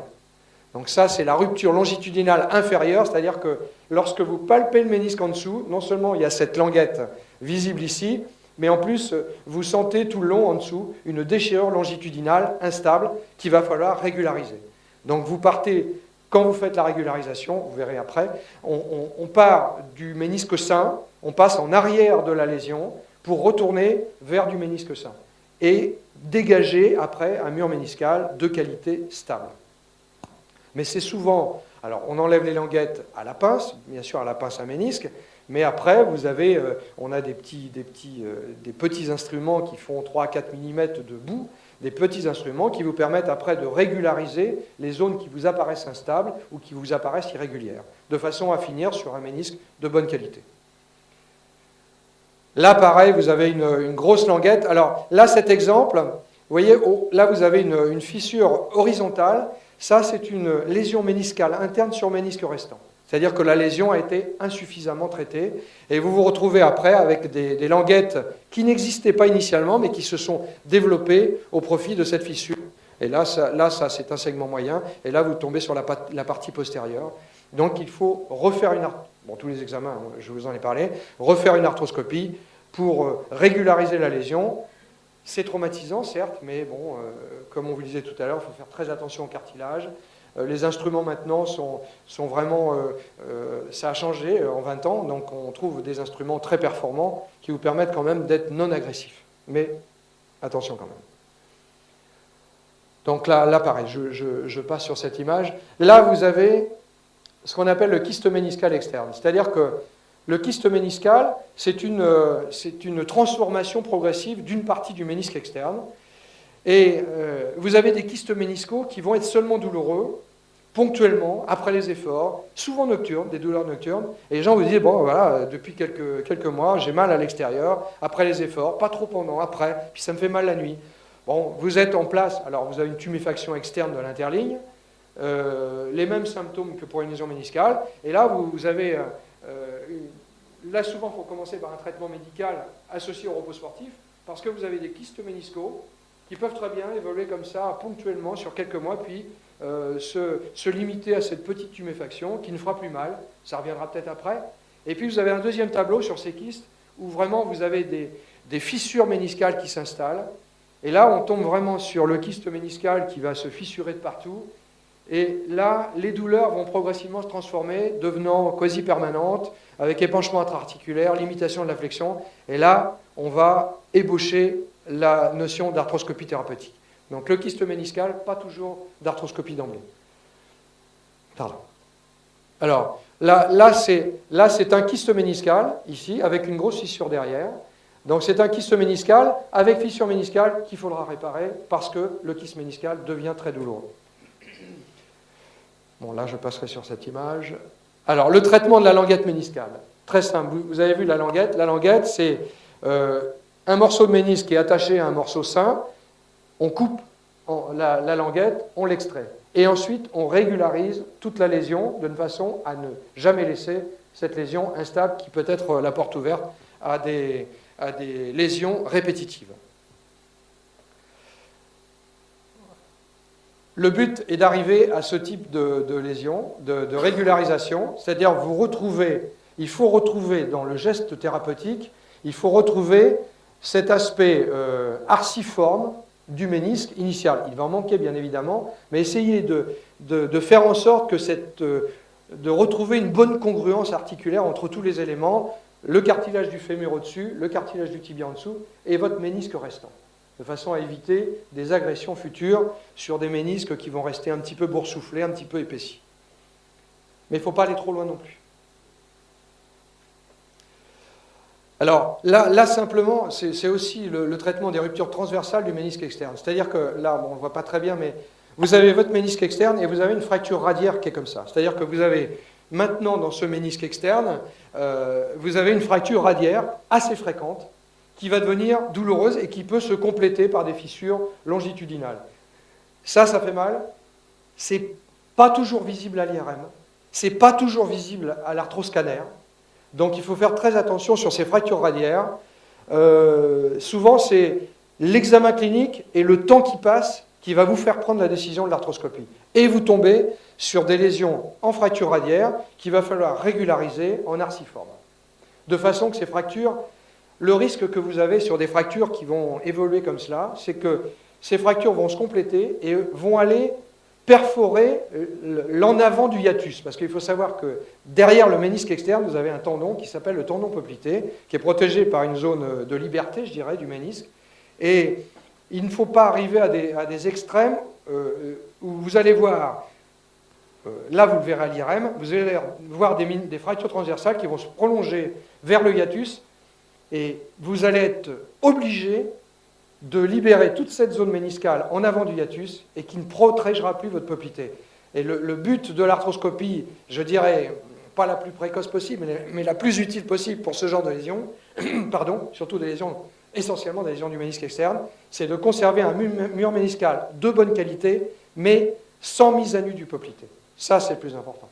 Donc ça, c'est la rupture longitudinale inférieure, c'est-à-dire que lorsque vous palpez le ménisque en dessous, non seulement il y a cette languette visible ici, mais en plus, vous sentez tout le long en dessous une déchirure longitudinale instable qu'il va falloir régulariser. Donc vous partez, quand vous faites la régularisation, vous verrez après, on part du ménisque sain, on passe en arrière de la lésion pour retourner vers du ménisque sain et dégager après un mur méniscal de qualité stable. Mais c'est souvent, alors on enlève les languettes à la pince, bien sûr à la pince à ménisque, mais après vous avez, on a des petits instruments qui font 3 à 4 mm de bout, des petits instruments qui vous permettent après de régulariser les zones qui vous apparaissent instables ou qui vous apparaissent irrégulières, de façon à finir sur un ménisque de bonne qualité. Là, pareil, vous avez une grosse languette. Alors là, cet exemple, vous voyez, là, vous avez une fissure horizontale. Ça, c'est une lésion méniscale interne sur ménisque restant. C'est-à-dire que la lésion a été insuffisamment traitée. Et vous vous retrouvez après avec des languettes qui n'existaient pas initialement, mais qui se sont développées au profit de cette fissure Et là, ça c'est un segment moyen. Et là, vous tombez sur la partie postérieure. Donc, il faut refaire tous les examens, je vous en ai parlé, refaire une arthroscopie pour régulariser la lésion. C'est traumatisant, certes, mais bon, comme on vous le disait tout à l'heure, il faut faire très attention au cartilage. Les instruments maintenant sont vraiment... ça a changé en 20 ans, donc on trouve des instruments très performants qui vous permettent quand même d'être non agressifs. Mais attention quand même. Donc là pareil, je passe sur cette image. Là, vous avez ce qu'on appelle le kyste méniscal externe. C'est-à-dire que le kyste méniscal, c'est une transformation progressive d'une partie du ménisque externe. Et vous avez des kystes méniscaux qui vont être seulement douloureux, ponctuellement, après les efforts, souvent nocturnes, des douleurs nocturnes. Et les gens vous disent, bon voilà, depuis quelques mois, j'ai mal à l'extérieur, après les efforts, pas trop pendant, après, puis ça me fait mal la nuit. Bon, vous êtes en place, alors vous avez une tuméfaction externe de l'interligne, les mêmes symptômes que pour une lésion méniscale, et là vous avez... là souvent il faut commencer par un traitement médical associé au repos sportif, parce que vous avez des kystes méniscaux qui peuvent très bien évoluer comme ça ponctuellement sur quelques mois, puis se limiter à cette petite tuméfaction qui ne fera plus mal, ça reviendra peut-être après. Et puis vous avez un deuxième tableau sur ces kystes où vraiment vous avez des fissures méniscales qui s'installent. Et là, on tombe vraiment sur le kyste méniscal qui va se fissurer de partout. Et là, les douleurs vont progressivement se transformer, devenant quasi permanentes, avec épanchement intra-articulaire, limitation de la flexion. Et là, on va ébaucher la notion d'arthroscopie thérapeutique. Donc le kyste méniscal, pas toujours d'arthroscopie d'emblée. Pardon. Alors, là c'est un kyste méniscal, ici, avec une grosse fissure derrière. Donc c'est un kyste méniscal avec fissure méniscale qu'il faudra réparer parce que le kyste méniscal devient très douloureux. Bon, là, je passerai sur cette image. Alors, le traitement de la languette méniscale. Très simple. Vous avez vu la languette. La languette, c'est un morceau de ménisque qui est attaché à un morceau sain. On coupe la languette, on l'extrait. Et ensuite, on régularise toute la lésion de façon à ne jamais laisser cette lésion instable qui peut être la porte ouverte à des lésions répétitives. Le but est d'arriver à ce type de lésion, de régularisation, c'est-à-dire il faut retrouver dans le geste thérapeutique, il faut retrouver cet aspect arciforme du ménisque initial. Il va en manquer bien évidemment, mais essayez de faire en sorte que de retrouver une bonne congruence articulaire entre tous les éléments, le cartilage du fémur au-dessus, le cartilage du tibia en dessous et votre ménisque restant, de façon à éviter des agressions futures sur des ménisques qui vont rester un petit peu boursouflés, un petit peu épaissis. Mais il ne faut pas aller trop loin non plus. Alors là simplement, c'est aussi le traitement des ruptures transversales du ménisque externe. C'est-à-dire que là, on ne le voit pas très bien, mais vous avez votre ménisque externe et vous avez une fracture radiaire qui est comme ça. C'est-à-dire que vous avez maintenant dans ce ménisque externe, vous avez une fracture radiaire assez fréquente qui va devenir douloureuse et qui peut se compléter par des fissures longitudinales. Ça fait mal. C'est pas toujours visible à l'IRM. C'est pas toujours visible à l'arthroscanner. Donc il faut faire très attention sur ces fractures radiaires. Souvent, c'est l'examen clinique et le temps qui passe qui va vous faire prendre la décision de l'arthroscopie. Et vous tombez sur des lésions en fracture radiaire qu'il va falloir régulariser en arciforme. De façon que ces fractures, le risque que vous avez sur des fractures qui vont évoluer comme cela, c'est que ces fractures vont se compléter et vont aller perforer l'en avant du hiatus. Parce qu'il faut savoir que derrière le ménisque externe, vous avez un tendon qui s'appelle le tendon poplité, qui est protégé par une zone de liberté, je dirais, du ménisque. Et il ne faut pas arriver à des extrêmes où vous allez voir, là vous le verrez à l'IRM, vous allez voir des fractures transversales qui vont se prolonger vers le hiatus et vous allez être obligé de libérer toute cette zone méniscale en avant du hiatus et qui ne protégera plus votre poplité. Et le but de l'arthroscopie, je dirais, pas la plus précoce possible, mais la plus utile possible pour ce genre de lésions, pardon, surtout des lésions, essentiellement des lésions du ménisque externe, c'est de conserver un mur méniscal de bonne qualité, mais sans mise à nu du poplité. Ça, c'est le plus important.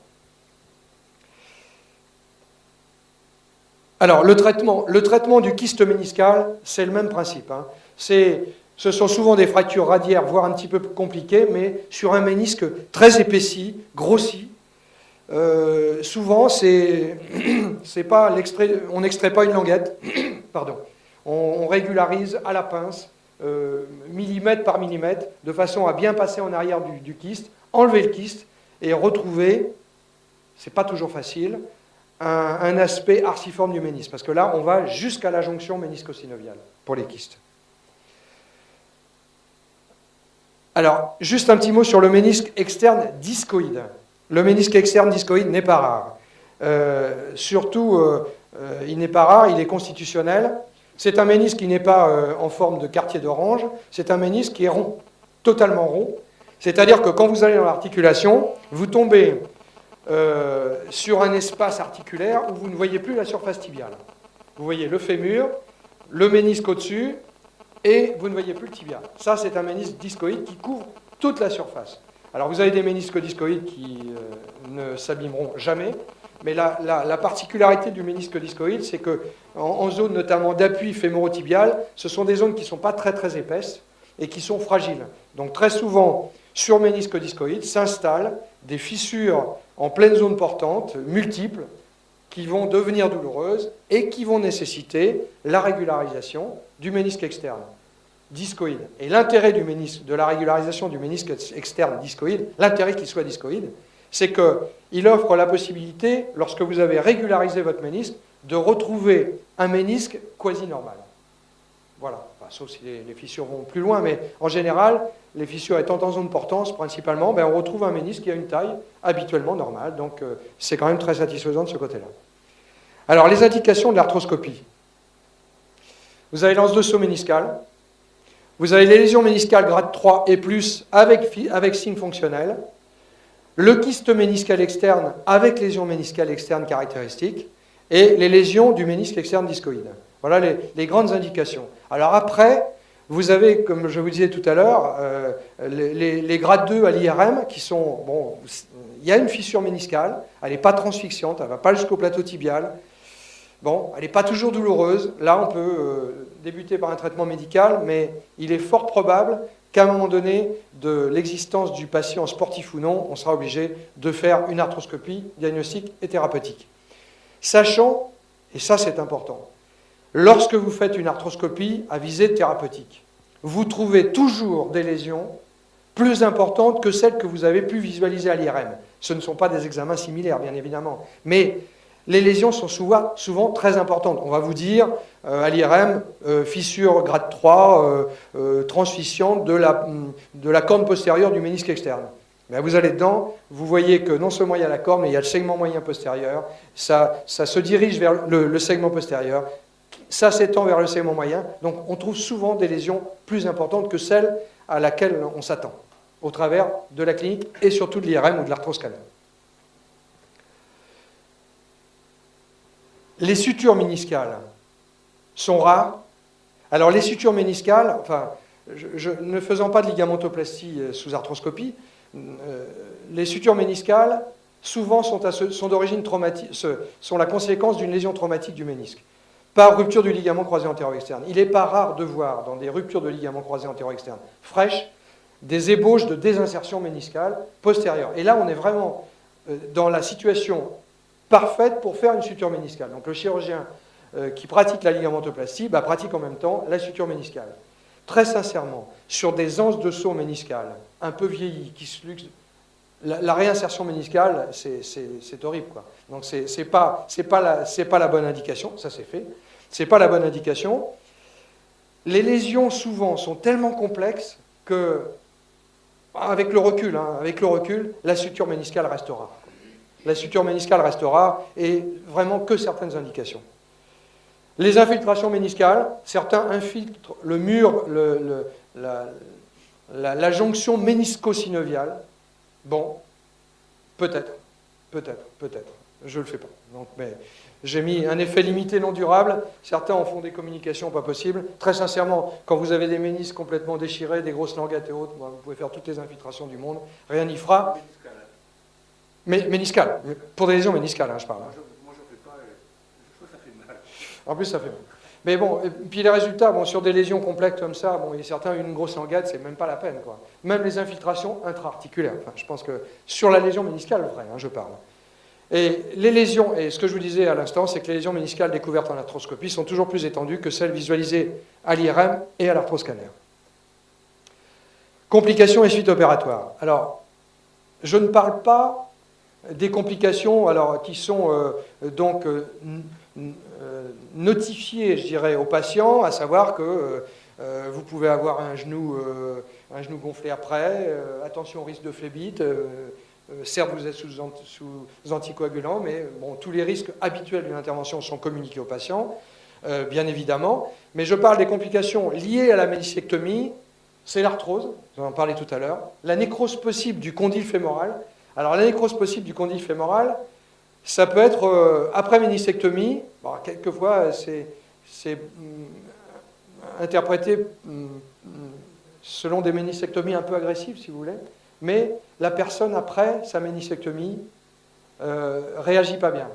Alors, le traitement du kyste méniscal, c'est le même principe. C'est Ce sont souvent des fractures radiaires, voire un petit peu plus compliquées, mais sur un ménisque très épaissi, grossi. Souvent, c'est pas on n'extrait pas une languette, pardon. On régularise à la pince, millimètre par millimètre, de façon à bien passer en arrière du kyste, enlever le kyste et retrouver, c'est pas toujours facile, un aspect arciforme du ménisque. Parce que là, on va jusqu'à la jonction ménisco-synoviale pour les kystes. Alors, juste un petit mot sur le ménisque externe discoïde. Le ménisque externe discoïde n'est pas rare. Surtout, il n'est pas rare, il est constitutionnel. C'est un ménisque qui n'est pas en forme de quartier d'orange, c'est un ménisque qui est rond, totalement rond. C'est-à-dire que quand vous allez dans l'articulation, vous tombez sur un espace articulaire où vous ne voyez plus la surface tibiale. Vous voyez le fémur, le ménisque au-dessus, et vous ne voyez plus le tibia. Ça, c'est un ménisque discoïde qui couvre toute la surface. Alors, vous avez des ménisques discoïdes qui ne s'abîmeront jamais, mais la particularité du ménisque discoïde, c'est qu'en zone notamment d'appui fémoro-tibial, ce sont des zones qui ne sont pas très très épaisses et qui sont fragiles. Donc, très souvent, sur ménisque discoïde, s'installent des fissures en pleine zone portante, multiples, qui vont devenir douloureuses et qui vont nécessiter la régularisation du ménisque externe discoïde. Et l'intérêt de la régularisation du ménisque externe discoïde, l'intérêt qu'il soit discoïde, c'est qu'il offre la possibilité, lorsque vous avez régularisé votre ménisque, de retrouver un ménisque quasi normal. Voilà, enfin, sauf si les fissures vont plus loin, mais en général, les fissures étant en zone portance principalement, on retrouve un ménisque qui a une taille habituellement normale, donc c'est quand même très satisfaisant de ce côté-là. Alors, les indications de l'arthroscopie. Vous avez l'anse de saut méniscal, vous avez les lésions méniscales grade 3 et plus avec signe fonctionnel, le kyste méniscal externe avec lésions méniscales externes caractéristiques, et les lésions du ménisque externe discoïde. Voilà les grandes indications. Alors après, vous avez, comme je vous disais tout à l'heure, les grades 2 à l'IRM qui sont... Bon, il y a une fissure méniscale, elle n'est pas transfixiante, elle ne va pas jusqu'au plateau tibial. Bon, elle n'est pas toujours douloureuse. Là, on peut débuter par un traitement médical, mais il est fort probable qu'à un moment donné de l'existence du patient, sportif ou non, on sera obligé de faire une arthroscopie diagnostique et thérapeutique. Sachant, et ça c'est important, lorsque vous faites une arthroscopie à visée thérapeutique, vous trouvez toujours des lésions plus importantes que celles que vous avez pu visualiser à l'IRM. Ce ne sont pas des examens similaires, bien évidemment, mais les lésions sont souvent très importantes. On va vous dire, à l'IRM, fissure grade 3, transficiente de la corne postérieure du ménisque externe. Mais vous allez dedans, vous voyez que non seulement il y a la corne, mais il y a le segment moyen postérieur, ça se dirige vers le segment postérieur, ça s'étend vers le segment moyen, donc on trouve souvent des lésions plus importantes que celles à laquelle on s'attend, au travers de la clinique et surtout de l'IRM ou de l'arthroscanner. Les sutures méniscales sont rares. Alors les sutures méniscales, enfin, ne faisant pas de ligamentoplastie sous arthroscopie, les sutures méniscales souvent sont d'origine traumatique, sont la conséquence d'une lésion traumatique du ménisque, par rupture du ligament croisé antéro-externe. Il n'est pas rare de voir dans des ruptures de ligament croisé antéro-externe fraîches des ébauches de désinsertion méniscale postérieure. Et là, on est vraiment dans la situation parfaite pour faire une suture méniscale. Donc le chirurgien qui pratique la ligamentoplastie pratique en même temps la suture méniscale. Très sincèrement, sur des anses de saut méniscales un peu vieillies, qui se luxent, la réinsertion méniscale, c'est horrible, quoi. Donc c'est pas la bonne indication, ça c'est fait. C'est pas la bonne indication. Les lésions souvent sont tellement complexes que, avec le recul, la suture méniscale restera. La suture méniscale restera et vraiment que certaines indications. Les infiltrations méniscales, certains infiltrent le mur, la jonction ménisco-synoviale. Bon, peut-être. Je ne le fais pas. Donc, mais j'ai mis un effet limité non durable. Certains en font des communications pas possibles. Très sincèrement, quand vous avez des ménisques complètement déchirés, des grosses languettes et autres, vous pouvez faire toutes les infiltrations du monde. Rien n'y fera. Méniscale. Pour des lésions méniscales, je parle. Moi, je ne fais pas. Je trouve que ça fait mal. En plus, ça fait mal. Mais bon, et puis les résultats, bon, sur des lésions complexes comme ça, bon, il y a certains, une grosse langade, c'est même pas la peine, quoi. Même les infiltrations intra-articulaires. Enfin, je pense que sur la lésion méniscale, vrai, hein, je parle. Et les lésions, et ce que je vous disais à l'instant, c'est que les lésions méniscales découvertes en arthroscopie sont toujours plus étendues que celles visualisées à l'IRM et à l'arthroscanner. Complications et suites opératoires. Alors, je ne parle pas des complications alors, qui sont notifiées, je dirais, aux patients, à savoir que vous pouvez avoir un genou gonflé après, attention au risque de phlébite, certes vous êtes sous anticoagulant, mais bon, tous les risques habituels d'une intervention sont communiqués aux patients, bien évidemment. Mais je parle des complications liées à la méniscectomie. C'est l'arthrose, vous en parlez tout à l'heure, la nécrose possible du condyle fémoral. Alors la nécrose possible du condyle fémoral, ça peut être après méniscectomie, bon, quelquefois c'est interprété selon des méniscectomies un peu agressives, si vous voulez, mais la personne après sa méniscectomie réagit pas bien.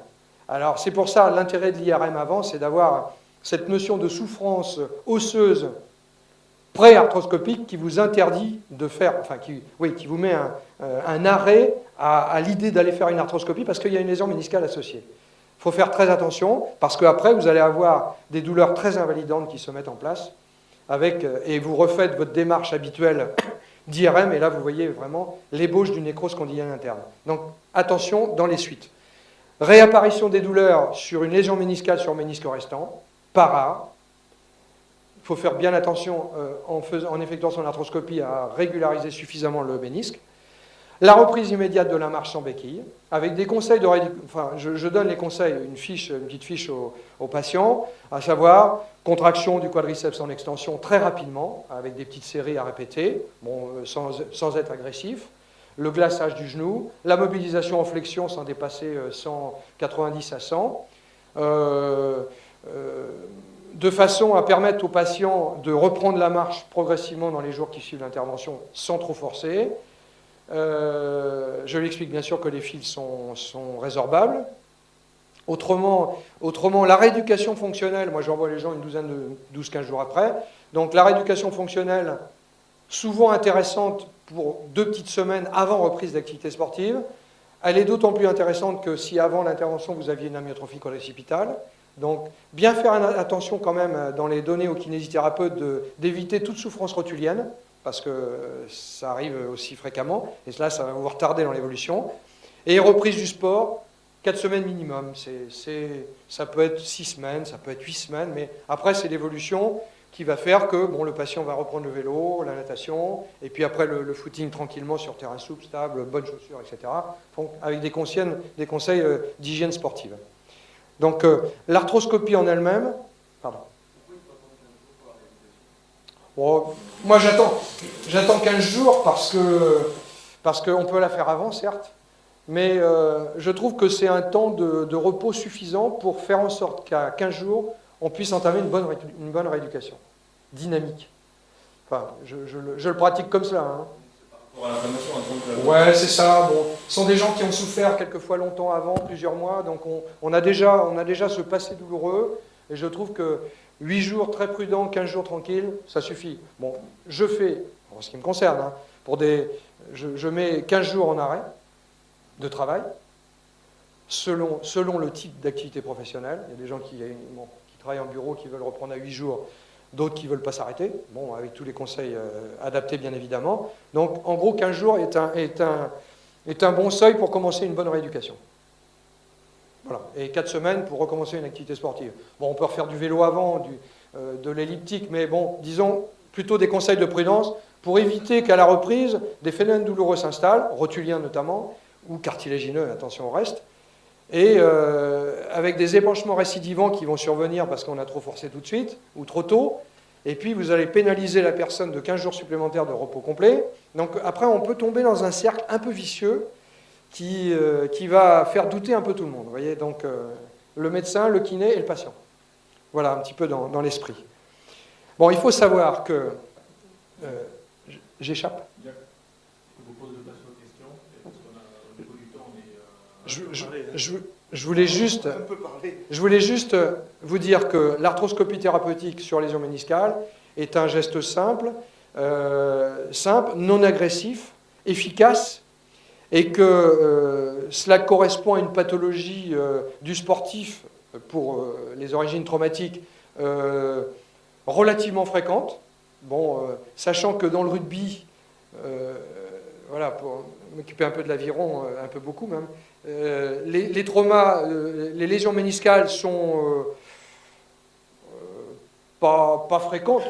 Alors c'est pour ça l'intérêt de l'IRM avant, c'est d'avoir cette notion de souffrance osseuse pré-arthroscopique qui vous interdit de faire, enfin qui vous met un arrêt à l'idée d'aller faire une arthroscopie parce qu'il y a une lésion méniscale associée. Il faut faire très attention parce qu'après vous allez avoir des douleurs très invalidantes qui se mettent en place et vous refaites votre démarche habituelle d'IRM et là vous voyez vraiment l'ébauche d'une nécrose condylienne interne. Donc attention dans les suites. Réapparition des douleurs sur une lésion méniscale sur ménisque restant, pas rare. Il faut faire bien attention en effectuant son arthroscopie à régulariser suffisamment le ménisque. La reprise immédiate de la marche sans béquille, avec des conseils de enfin, je donne les conseils, une petite fiche aux patients, à savoir contraction du quadriceps en extension très rapidement, avec des petites séries à répéter, bon, sans être agressif. Le glaçage du genou, la mobilisation en flexion sans dépasser 190 à 100. De façon à permettre aux patients de reprendre la marche progressivement dans les jours qui suivent l'intervention sans trop forcer. Je lui explique bien sûr que les fils sont résorbables. Autrement, la rééducation fonctionnelle, moi j'envoie les gens une douzaine de 12-15 jours après. Donc la rééducation fonctionnelle, souvent intéressante pour 2 petites semaines avant reprise d'activité sportive. Elle est d'autant plus intéressante que si avant l'intervention vous aviez une amyotrophie quadricipitale. Donc, bien faire attention quand même dans les données aux kinésithérapeutes d'éviter toute souffrance rotulienne, parce que ça arrive aussi fréquemment, et cela, ça va vous retarder dans l'évolution. Et reprise du sport, 4 semaines minimum. Ça peut être 6 semaines, ça peut être 8 semaines, mais après, c'est l'évolution qui va faire que bon, le patient va reprendre le vélo, la natation, et puis après le footing tranquillement sur terrain souple, stable, bonnes chaussures, etc., avec des conseils d'hygiène sportive. Donc, l'arthroscopie en elle-même... Pardon. Bon, moi, j'attends 15 jours parce qu'on peut la faire avant, certes, mais je trouve que c'est un temps de repos suffisant pour faire en sorte qu'à 15 jours, on puisse entamer une bonne rééducation, dynamique. Enfin, je le pratique comme cela. Hein. Ouais, c'est ça. Bon, ce sont des gens qui ont souffert quelquefois longtemps avant, plusieurs mois, donc on a déjà ce passé douloureux, et je trouve que 8 jours très prudents, 15 jours tranquilles, ça suffit. Bon, je fais, en ce qui me concerne, hein, je mets 15 jours en arrêt de travail, selon le type d'activité professionnelle. Il y a des gens qui travaillent en bureau, qui veulent reprendre à 8 jours, d'autres qui ne veulent pas s'arrêter, bon, avec tous les conseils adaptés bien évidemment. Donc en gros 15 jours est un bon seuil pour commencer une bonne rééducation. Voilà. Et 4 semaines pour recommencer une activité sportive. Bon, on peut refaire du vélo avant, de l'elliptique, mais bon, disons plutôt des conseils de prudence pour éviter qu'à la reprise, des phénomènes douloureux s'installent, rotuliens notamment, ou cartilagineux, attention au reste, et avec des épanchements récidivants qui vont survenir parce qu'on a trop forcé tout de suite, ou trop tôt, et puis vous allez pénaliser la personne de 15 jours supplémentaires de repos complet. Donc après, on peut tomber dans un cercle un peu vicieux qui va faire douter un peu tout le monde. Vous voyez, donc le médecin, le kiné et le patient. Voilà, un petit peu dans l'esprit. Bon, il faut savoir que... J'échappe. Je vous pose deux questions, parce qu'on a un peu du temps, mais... je voulais juste vous dire que l'arthroscopie thérapeutique sur lésion méniscale est un geste simple, non agressif, efficace, et que cela correspond à une pathologie du sportif pour les origines traumatiques relativement fréquente. Bon, sachant que dans le rugby, voilà, pour m'occuper un peu de l'aviron, un peu beaucoup même, les traumas, les lésions méniscales sont pas fréquentes,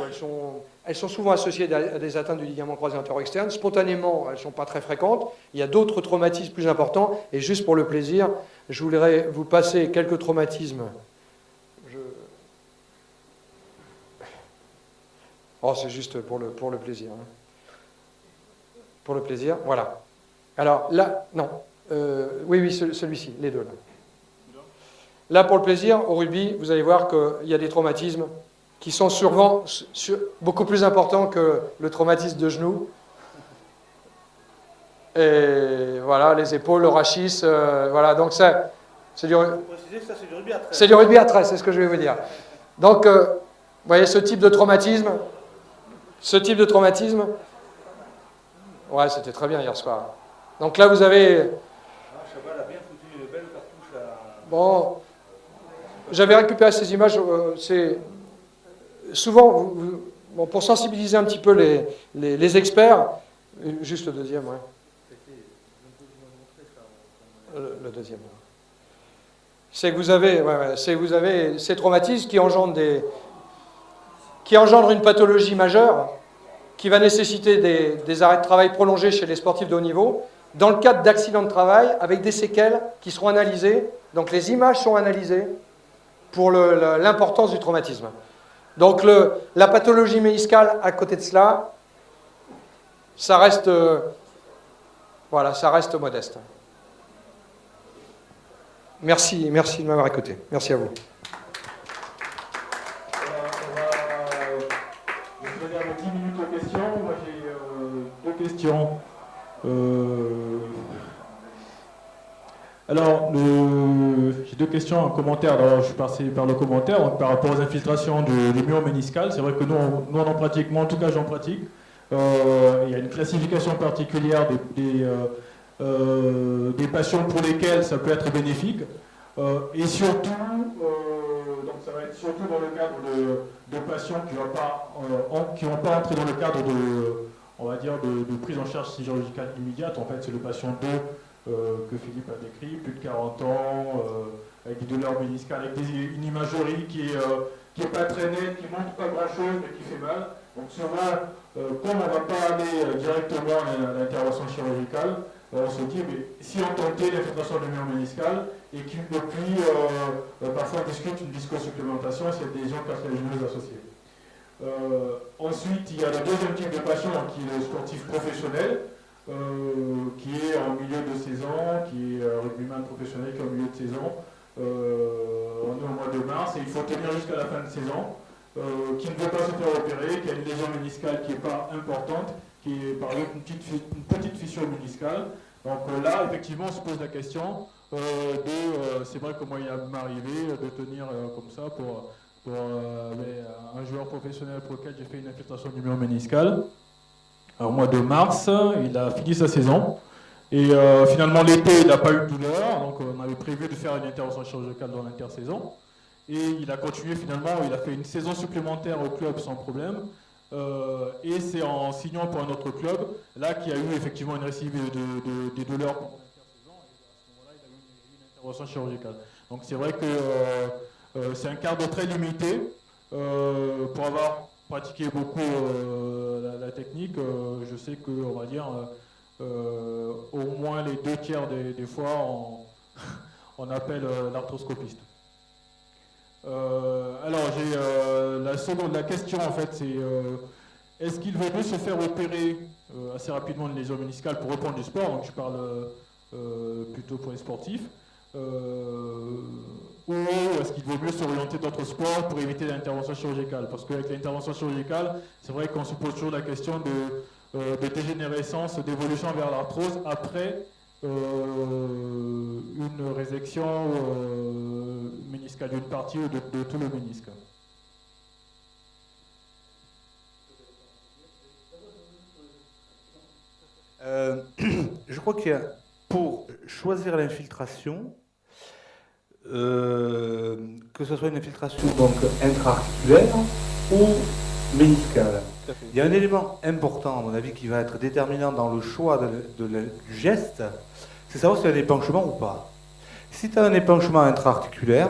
elles sont souvent associées à des atteintes du ligament croisé antérieur-externe. Spontanément, elles ne sont pas très fréquentes. Il y a d'autres traumatismes plus importants. Et juste pour le plaisir, je voudrais vous passer quelques traumatismes. Oh, c'est juste pour le plaisir. Hein. Pour le plaisir, voilà. Alors là, non. Oui, celui-ci, les deux là. Là, pour le plaisir, au rugby, vous allez voir qu'il y a des traumatismes qui sont souvent beaucoup plus importants que le traumatisme de genou. Et voilà, les épaules, le rachis, voilà. Donc ça, c'est du rugby à 13. C'est du rugby à 13, c'est ce que je vais vous dire. Donc, vous voyez, ce type de traumatisme, ouais, c'était très bien hier soir. Donc là, vous avez... Chabal a bien foutu une belle cartouche à... Bon, j'avais récupéré ces images, c'est... Souvent, bon, pour sensibiliser un petit peu les experts, juste le deuxième, ouais. Le deuxième. C'est que vous avez ces traumatismes qui engendrent une pathologie majeure qui va nécessiter des arrêts de travail prolongés chez les sportifs de haut niveau, dans le cadre d'accidents de travail, avec des séquelles qui seront analysées. Donc les images sont analysées pour l'importance du traumatisme. Donc la pathologie méniscale, à côté de cela, ça reste modeste. Merci de m'avoir écouté. Merci à vous. Je réserve 10 minutes aux questions. Moi, j'ai 2 questions. Alors, j'ai 2 questions, un commentaire. Alors, je suis passé par le commentaire donc, par rapport aux infiltrations du mur méniscal. C'est vrai que nous, on en pratique, moi en tout cas, j'en pratique. Il y a une classification particulière des patients pour lesquels ça peut être bénéfique. Et surtout, donc ça va être surtout dans le cadre de patients qui vont pas entrer dans le cadre de prise en charge chirurgicale immédiate. En fait, c'est le patient 2 que Philippe a décrit, plus de 40 ans, avec des douleurs méniscales, avec une imagerie qui est pas très nette, qui montre pas grand-chose, mais qui fait mal. Donc souvent, comme on ne va pas aller directement à l'intervention chirurgicale, on se dit, mais si on tentait l'infiltration du mur méniscal, et puis parfois on discute une discosupplémentation, c'est des lésions cartilagineuses associées. Ensuite, il y a le deuxième type de patient qui est le sportif professionnel, qui est en milieu de saison, qui est rugbyman professionnel qui est en milieu de saison. On est au mois de mars et il faut tenir jusqu'à la fin de saison, qui ne veut pas se faire opérer, qui a une lésion méniscale qui n'est pas importante, qui est par exemple une petite fissure méniscale. Donc là, effectivement, on se pose la question c'est vrai que moi il m'est arrivé de tenir comme ça pour un joueur professionnel pour lequel j'ai fait une infiltration du mur méniscal. Au mois de mars, il a fini sa saison. Et finalement, l'été, il n'a pas eu de douleur. Donc, on avait prévu de faire une intervention chirurgicale dans l'intersaison. Et il a continué finalement. Il a fait une saison supplémentaire au club sans problème. Et c'est en signant pour un autre club, là, qu'il y a eu effectivement une récidive des douleurs pendant l'intersaison. Et à ce moment-là, il a eu une intervention chirurgicale. Donc, c'est vrai que c'est un cadre très limité pour avoir pratiquer beaucoup la technique, je sais que, on va dire, au moins les 2/3 des fois, on appelle l'arthroscopiste. Alors, j'ai la question, en fait, c'est est-ce qu'il vaut mieux se faire opérer assez rapidement une lésion méniscale pour reprendre du sport, donc je parle plutôt pour les sportifs, ou est-ce qu'il vaut mieux s'orienter d'autres sports pour éviter l'intervention chirurgicale? Parce qu'avec l'intervention chirurgicale, c'est vrai qu'on se pose toujours la question de dégénérescence, d'évolution vers l'arthrose après une résection méniscale d'une partie ou de tout le ménisque. Je crois qu'il y a, pour choisir l'infiltration, que ce soit une infiltration donc intra-articulaire ou méniscale. Il y a un élément important, à mon avis, qui va être déterminant dans le choix du geste, c'est savoir s'il y a un épanchement ou pas. Si tu as un épanchement intra-articulaire,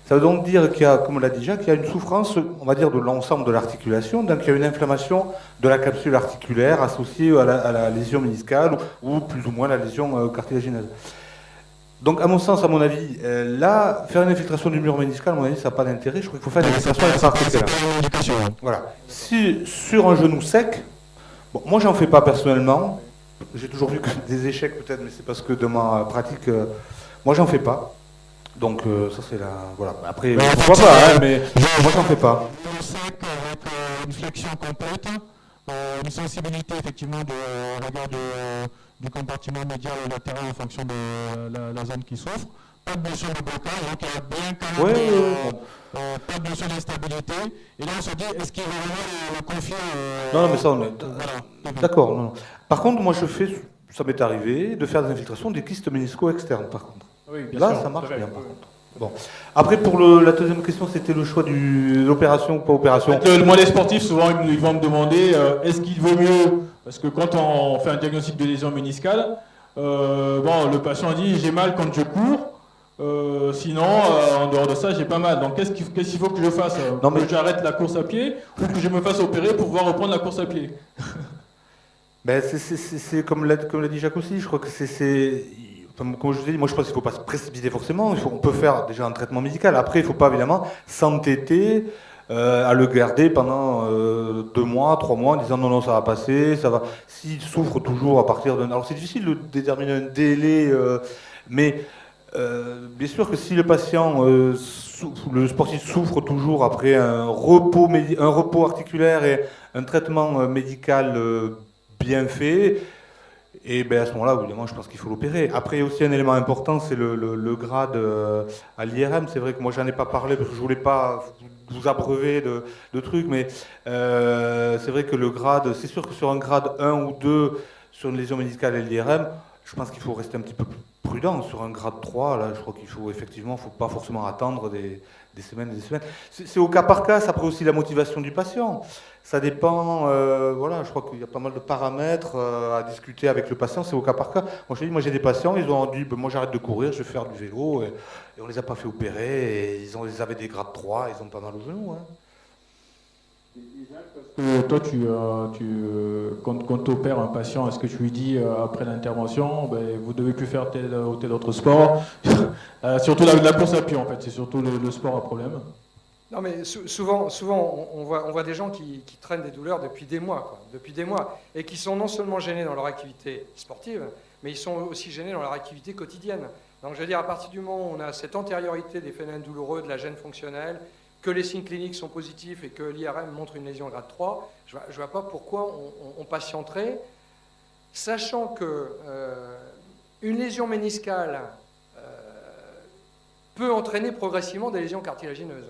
ça veut donc dire qu'il y a, comme on l'a dit déjà, qu'il y a une souffrance, on va dire, de l'ensemble de l'articulation, donc il y a une inflammation de la capsule articulaire associée à la lésion méniscale ou plus ou moins la lésion cartilagineuse. Donc, à mon sens, à mon avis, là, faire une infiltration du mur méniscal, à mon avis, ça n'a pas d'intérêt. Je crois qu'il faut faire une infiltration intra-articulaire. Voilà. Si sur un genou sec, bon, moi, j'en fais pas personnellement. J'ai toujours vu que des échecs peut-être, mais c'est parce que de ma pratique, moi, j'en fais pas. Donc, ça, c'est la. Voilà. Après, pourquoi pas, hein, mais moi, j'en fais pas. Sec avec une flexion complète, une sensibilité effectivement de regard du compartiment médial et latéral en fonction de la zone qui souffre. Pas de notion de blocage, donc il y a bien quand même pas de notion d'instabilité. Et là on se dit, est-ce qu'il va vraiment le confier Non, mais ça on est. D'accord. Non. Par contre, moi je fais, ça m'est arrivé de faire des infiltrations des kystes ménisco externes par contre. Oui, là sûr, ça marche bien par contre. Bon. Après, pour la deuxième question, c'était le choix de l'opération ou pas opération. Moi, les sportifs, souvent, ils vont me demander est-ce qu'il vaut mieux, parce que quand on fait un diagnostic de lésion méniscale, le patient dit j'ai mal quand je cours, sinon, en dehors de ça, j'ai pas mal. Donc, qu'est-ce qu'il faut que je fasse que j'arrête la course à pied ou que je me fasse opérer pour pouvoir reprendre la course à pied? Ben, c'est comme l'a dit Jacques aussi, je crois que comme je vous ai dit, moi je pense qu'il ne faut pas se précipiter forcément. On peut faire déjà un traitement médical. Après, il ne faut pas évidemment s'entêter à le garder pendant 2 mois, 3 mois, en disant non, ça va passer, ça va. S'il souffre toujours à partir d'un. Alors c'est difficile de déterminer un délai, mais bien sûr que si le patient, le sportif souffre toujours après un repos articulaire et un traitement médical bien fait. Et ben à ce moment-là, évidemment, je pense qu'il faut l'opérer. Après, il y a aussi un élément important, c'est le grade à l'IRM. C'est vrai que moi, j'en ai pas parlé parce que je voulais pas vous abreuver de trucs, mais c'est vrai que le grade, c'est sûr que sur un grade 1 ou 2, sur une lésion médicale et l'IRM, je pense qu'il faut rester un petit peu prudent. Sur un grade 3, là, je crois qu'il faut effectivement, faut pas forcément attendre des semaines et des semaines. C'est au cas par cas, ça prend aussi la motivation du patient. Ça dépend, voilà, je crois qu'il y a pas mal de paramètres à discuter avec le patient, c'est au cas par cas. Moi, je dis, moi j'ai des patients, ils ont dit, moi j'arrête de courir, je vais faire du vélo, et on les a pas fait opérer, et ils avaient des grades 3, ils ont pas mal au genou. Hein. Toi, quand tu opères un patient, est-ce que tu lui dis après l'intervention, vous devez plus faire tel ou tel autre sport surtout la course à pied en fait, c'est surtout le sport à problème. Non, mais souvent on voit des gens qui traînent des douleurs depuis des mois, et qui sont non seulement gênés dans leur activité sportive, mais ils sont aussi gênés dans leur activité quotidienne. Donc, je veux dire, à partir du moment où on a cette antériorité des phénomènes douloureux, de la gêne fonctionnelle, que les signes cliniques sont positifs et que l'IRM montre une lésion grade 3, je ne vois pas pourquoi on patienterait, sachant que une lésion méniscale peut entraîner progressivement des lésions cartilagineuses.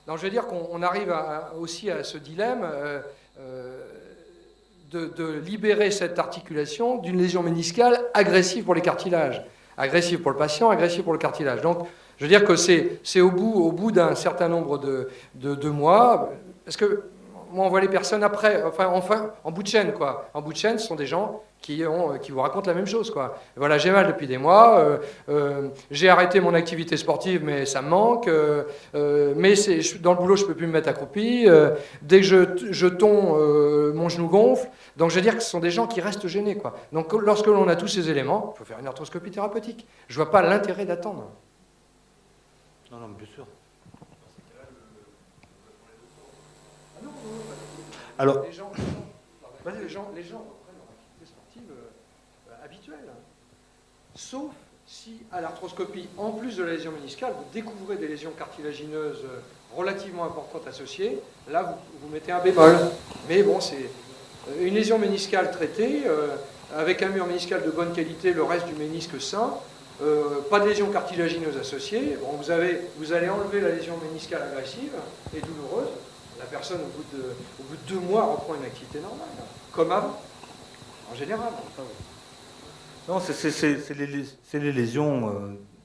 Donc je veux dire qu'on arrive aussi à ce dilemme de libérer cette articulation d'une lésion méniscale agressive pour les cartilages, agressive pour le patient, agressive pour le cartilage. Donc je veux dire que c'est au bout d'un certain nombre de mois, parce que moi on voit les personnes après, enfin en bout de chaîne quoi. En bout de chaîne, ce sont des gens qui vous racontent la même chose quoi. Voilà, j'ai mal depuis des mois, j'ai arrêté mon activité sportive mais ça me manque, mais dans le boulot je peux plus me mettre accroupi, dès que je tombe mon genou gonfle. Donc je veux dire que ce sont des gens qui restent gênés quoi. Donc lorsque l'on a tous ces éléments, il faut faire une arthroscopie thérapeutique. Je vois pas l'intérêt d'attendre. Non, bien sûr. Alors, les gens reprennent leur activité sportive habituelle. Sauf si, à l'arthroscopie, en plus de la lésion méniscale, vous découvrez des lésions cartilagineuses relativement importantes associées. Là, vous mettez un bémol. Mais bon, c'est une lésion méniscale traitée. avec un mur méniscal de bonne qualité, le reste du ménisque sain, pas de lésion cartilagineuse associée. Bon, vous allez enlever la lésion méniscale agressive et douloureuse. La personne, au bout de 2 mois, reprend une activité normale, comme avant, en général. Enfin, oui. Non, c'est les lésions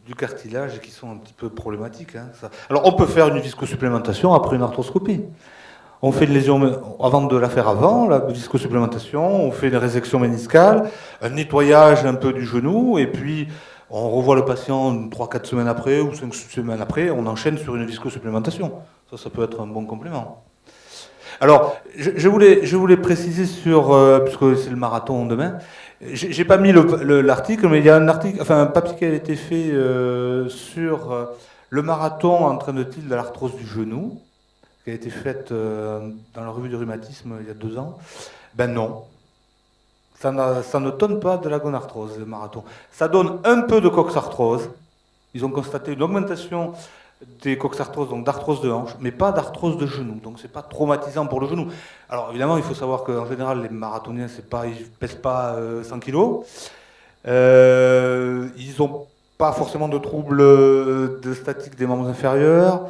du cartilage qui sont un petit peu problématiques. Hein, ça. Alors, on peut faire une viscosupplémentation après une arthroscopie. On fait une lésion, avant de la faire avant, la viscosupplémentation, on fait une résection méniscale, un nettoyage un peu du genou, et puis on revoit le patient 3-4 semaines après, ou 5 semaines après, on enchaîne sur une viscosupplémentation. Ça peut être un bon complément. Alors, je voulais préciser sur, puisque c'est le marathon demain, j'ai pas mis l'article, mais il y a un papier qui a été fait sur le marathon entraîne-t-il de l'arthrose du genou, qui a été faite dans la revue du rhumatisme il y a 2 ans. Ben non. Ça ne donne pas de la gonarthrose, le marathon. Ça donne un peu de coxarthrose. Ils ont constaté une augmentation des coxarthroses, donc d'arthrose de hanche, mais pas d'arthrose de genou. Donc c'est pas traumatisant pour le genou. Alors évidemment, il faut savoir qu'en général, les marathoniens, ils ne pèsent pas 100 kg. Ils n'ont pas forcément de troubles de statique des membres inférieurs.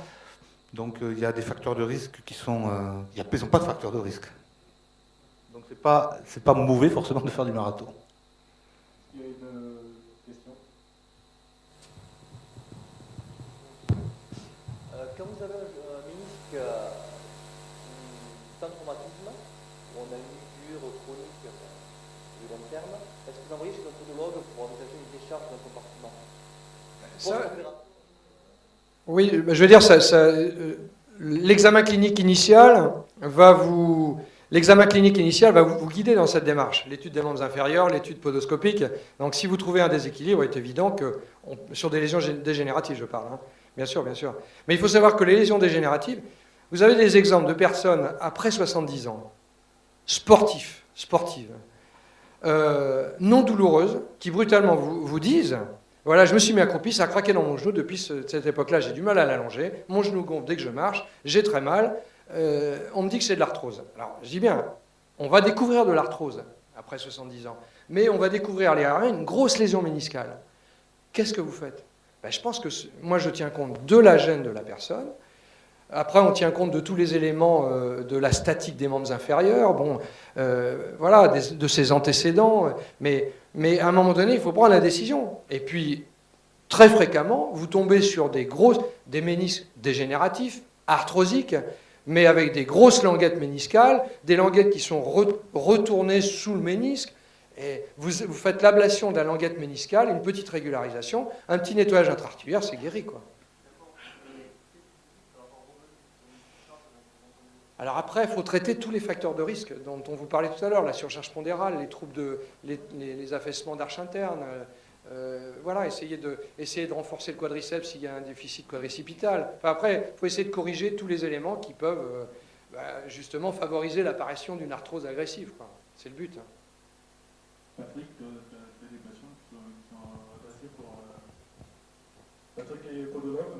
Donc il y a des facteurs de risque qui sont... ils n'ont pas de facteurs de risque. Donc c'est pas mauvais forcément de faire du marathon. Il y a une question. Quand vous avez un ménisque sans traumatisme, où on a une usure chronique du long terme, est-ce que vous envoyez chez un podologue pour envisager une décharge d'un compartiment? Oui, je veux dire, l'examen clinique initial va vous guider dans cette démarche. L'étude des membres inférieurs, l'étude podoscopique. Donc, si vous trouvez un déséquilibre, il est évident que, sur des lésions dégénératives, je parle, hein. Bien sûr, bien sûr. Mais il faut savoir que les lésions dégénératives, vous avez des exemples de personnes après 70 ans, sportives, non douloureuses, qui brutalement vous disent... Voilà, je me suis mis accroupi, ça a craqué dans mon genou. Depuis cette époque-là, j'ai du mal à l'allonger. Mon genou gonfle dès que je marche. J'ai très mal. On me dit que c'est de l'arthrose. Alors, je dis bien, on va découvrir de l'arthrose après 70 ans. Mais on va découvrir une grosse lésion méniscale. Qu'est-ce que vous faites? Je pense que moi, je tiens compte de la gêne de la personne. Après, on tient compte de tous les éléments de la statique des membres inférieurs, voilà, de ses antécédents. Mais à un moment donné, il faut prendre la décision. Et puis, très fréquemment, vous tombez sur des ménisques dégénératifs, arthrosiques, mais avec des grosses languettes méniscales, des languettes qui sont retournées sous le ménisque. Et vous faites l'ablation de la languette méniscale, une petite régularisation, un petit nettoyage intra-articulaire, c'est guéri, quoi. Alors après, il faut traiter tous les facteurs de risque dont on vous parlait tout à l'heure, la surcharge pondérale, les troubles les affaissements d'arche interne, voilà, essayer de renforcer le quadriceps s'il y a un déficit quadricipital. Enfin, après, il faut essayer de corriger tous les éléments qui peuvent justement favoriser l'apparition d'une arthrose agressive, quoi. C'est le but. Hein. Patrick, tu as des patients qui sont intéressés pour... Patrick est podologue.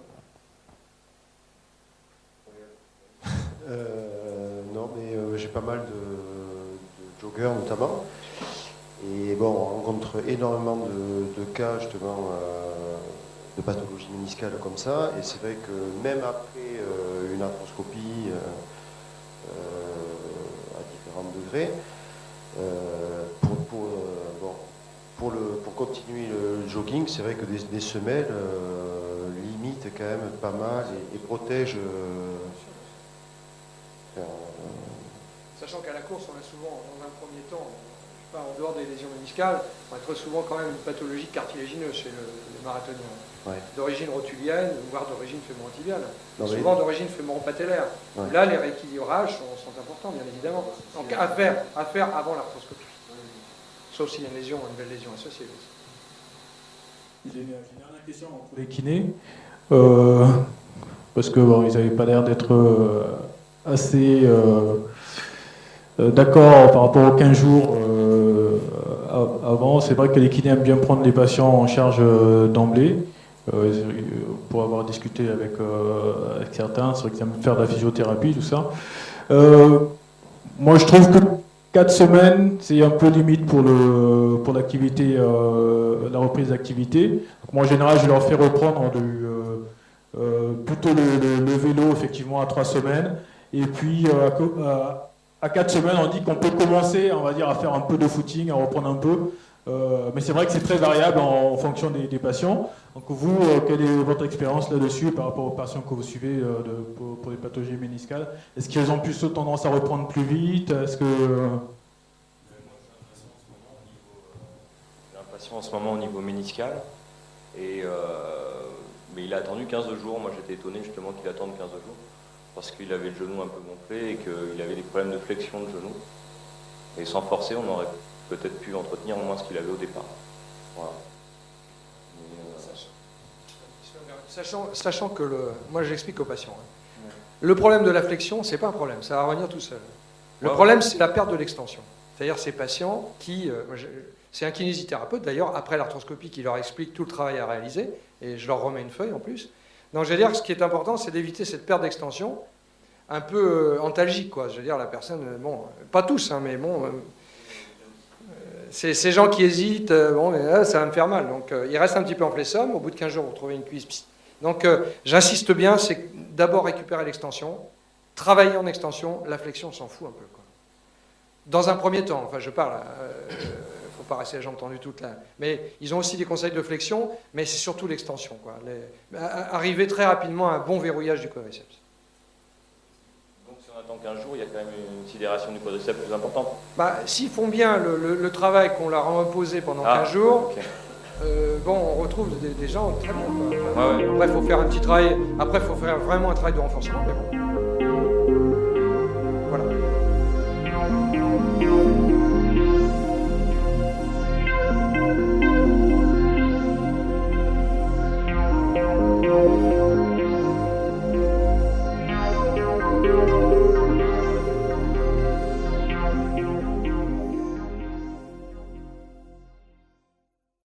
Non, mais j'ai pas mal de joggers notamment. Et bon, on rencontre énormément de cas justement de pathologie méniscale comme ça. Et c'est vrai que même après une arthroscopie à différents degrés, pour continuer le jogging, c'est vrai que des semelles limitent quand même pas mal et protègent. Sachant qu'à la course, on a souvent, dans un premier temps, en dehors des lésions méniscales, on a très souvent quand même une pathologie cartilagineuse chez les marathoniens. Ouais. D'origine rotulienne, voire d'origine fémoro-tibiale. Souvent d'origine fémoro-patellaire. Ouais. Là, les rééquilibrages sont importants, bien évidemment. Donc à faire avant l'arthroscopie. Sauf s'il y a une belle lésion associée. J'ai une dernière question pour les kinés. Parce que bon, ils n'avaient pas l'air d'être assez d'accord par rapport aux 15 jours avant. C'est vrai que les kinés aiment bien prendre les patients en charge d'emblée. Pour avoir discuté avec certains, c'est vrai qu'ils aiment faire de la physiothérapie, tout ça. Moi, je trouve que 4 semaines, c'est un peu limite pour pour l'activité, la reprise d'activité. Donc moi en général je leur fais reprendre plutôt le vélo effectivement à 3 semaines. Et puis à 4 semaines on dit qu'on peut commencer, on va dire, à faire un peu de footing, à reprendre un peu. Mais c'est vrai que c'est très variable en fonction des patients. Donc vous, quelle est votre expérience là-dessus par rapport aux patients que vous suivez pour les pathologies méniscales? Est-ce qu'ils ont plus tendance à reprendre plus vite? Est-ce que... J'ai un patient en ce moment au niveau méniscal, mais il a attendu 15 jours. Moi j'étais étonné justement qu'il attende 15 jours, parce qu'il avait le genou un peu gonflé et qu'il avait des problèmes de flexion de genou. Et sans forcer, on aurait peut-être pu entretenir au moins ce qu'il avait au départ. Voilà. Sachant que moi j'explique aux patients. Le problème de la flexion, c'est pas un problème, ça va revenir tout seul. Le problème, c'est la perte de l'extension. C'est-à-dire ces patients qui... c'est un kinésithérapeute d'ailleurs, après l'arthroscopie, qui leur explique tout le travail à réaliser, et je leur remets une feuille en plus. Donc je veux dire, ce qui est important, c'est d'éviter cette perte d'extension un peu antalgique, quoi. Je veux dire, la personne, bon, pas tous, hein, mais bon... c'est ces gens qui hésitent, bon, mais, ça va me faire mal. Donc il reste un petit peu en flessum, au bout de 15 jours, vous trouvez une cuisse. Psst. Donc j'insiste bien, c'est d'abord récupérer l'extension, travailler en extension, la flexion, on s'en fout un peu, quoi. Dans un premier temps, enfin je parle, faut pas rester la jambe tendue toute là, mais ils ont aussi des conseils de flexion, mais c'est surtout l'extension, quoi. Arriver très rapidement à un bon verrouillage du quadriceps. Donc si on attend 15 jours, il y a quand même une sidération du quadriceps plus importante. Bah, s'ils font bien le travail qu'on leur a imposé pendant 15 jours, okay. Bon, on retrouve des gens très bons, quoi. Ouais. Après, il faut faire un petit travail. Après, il faut faire vraiment un travail de renforcement, mais bon.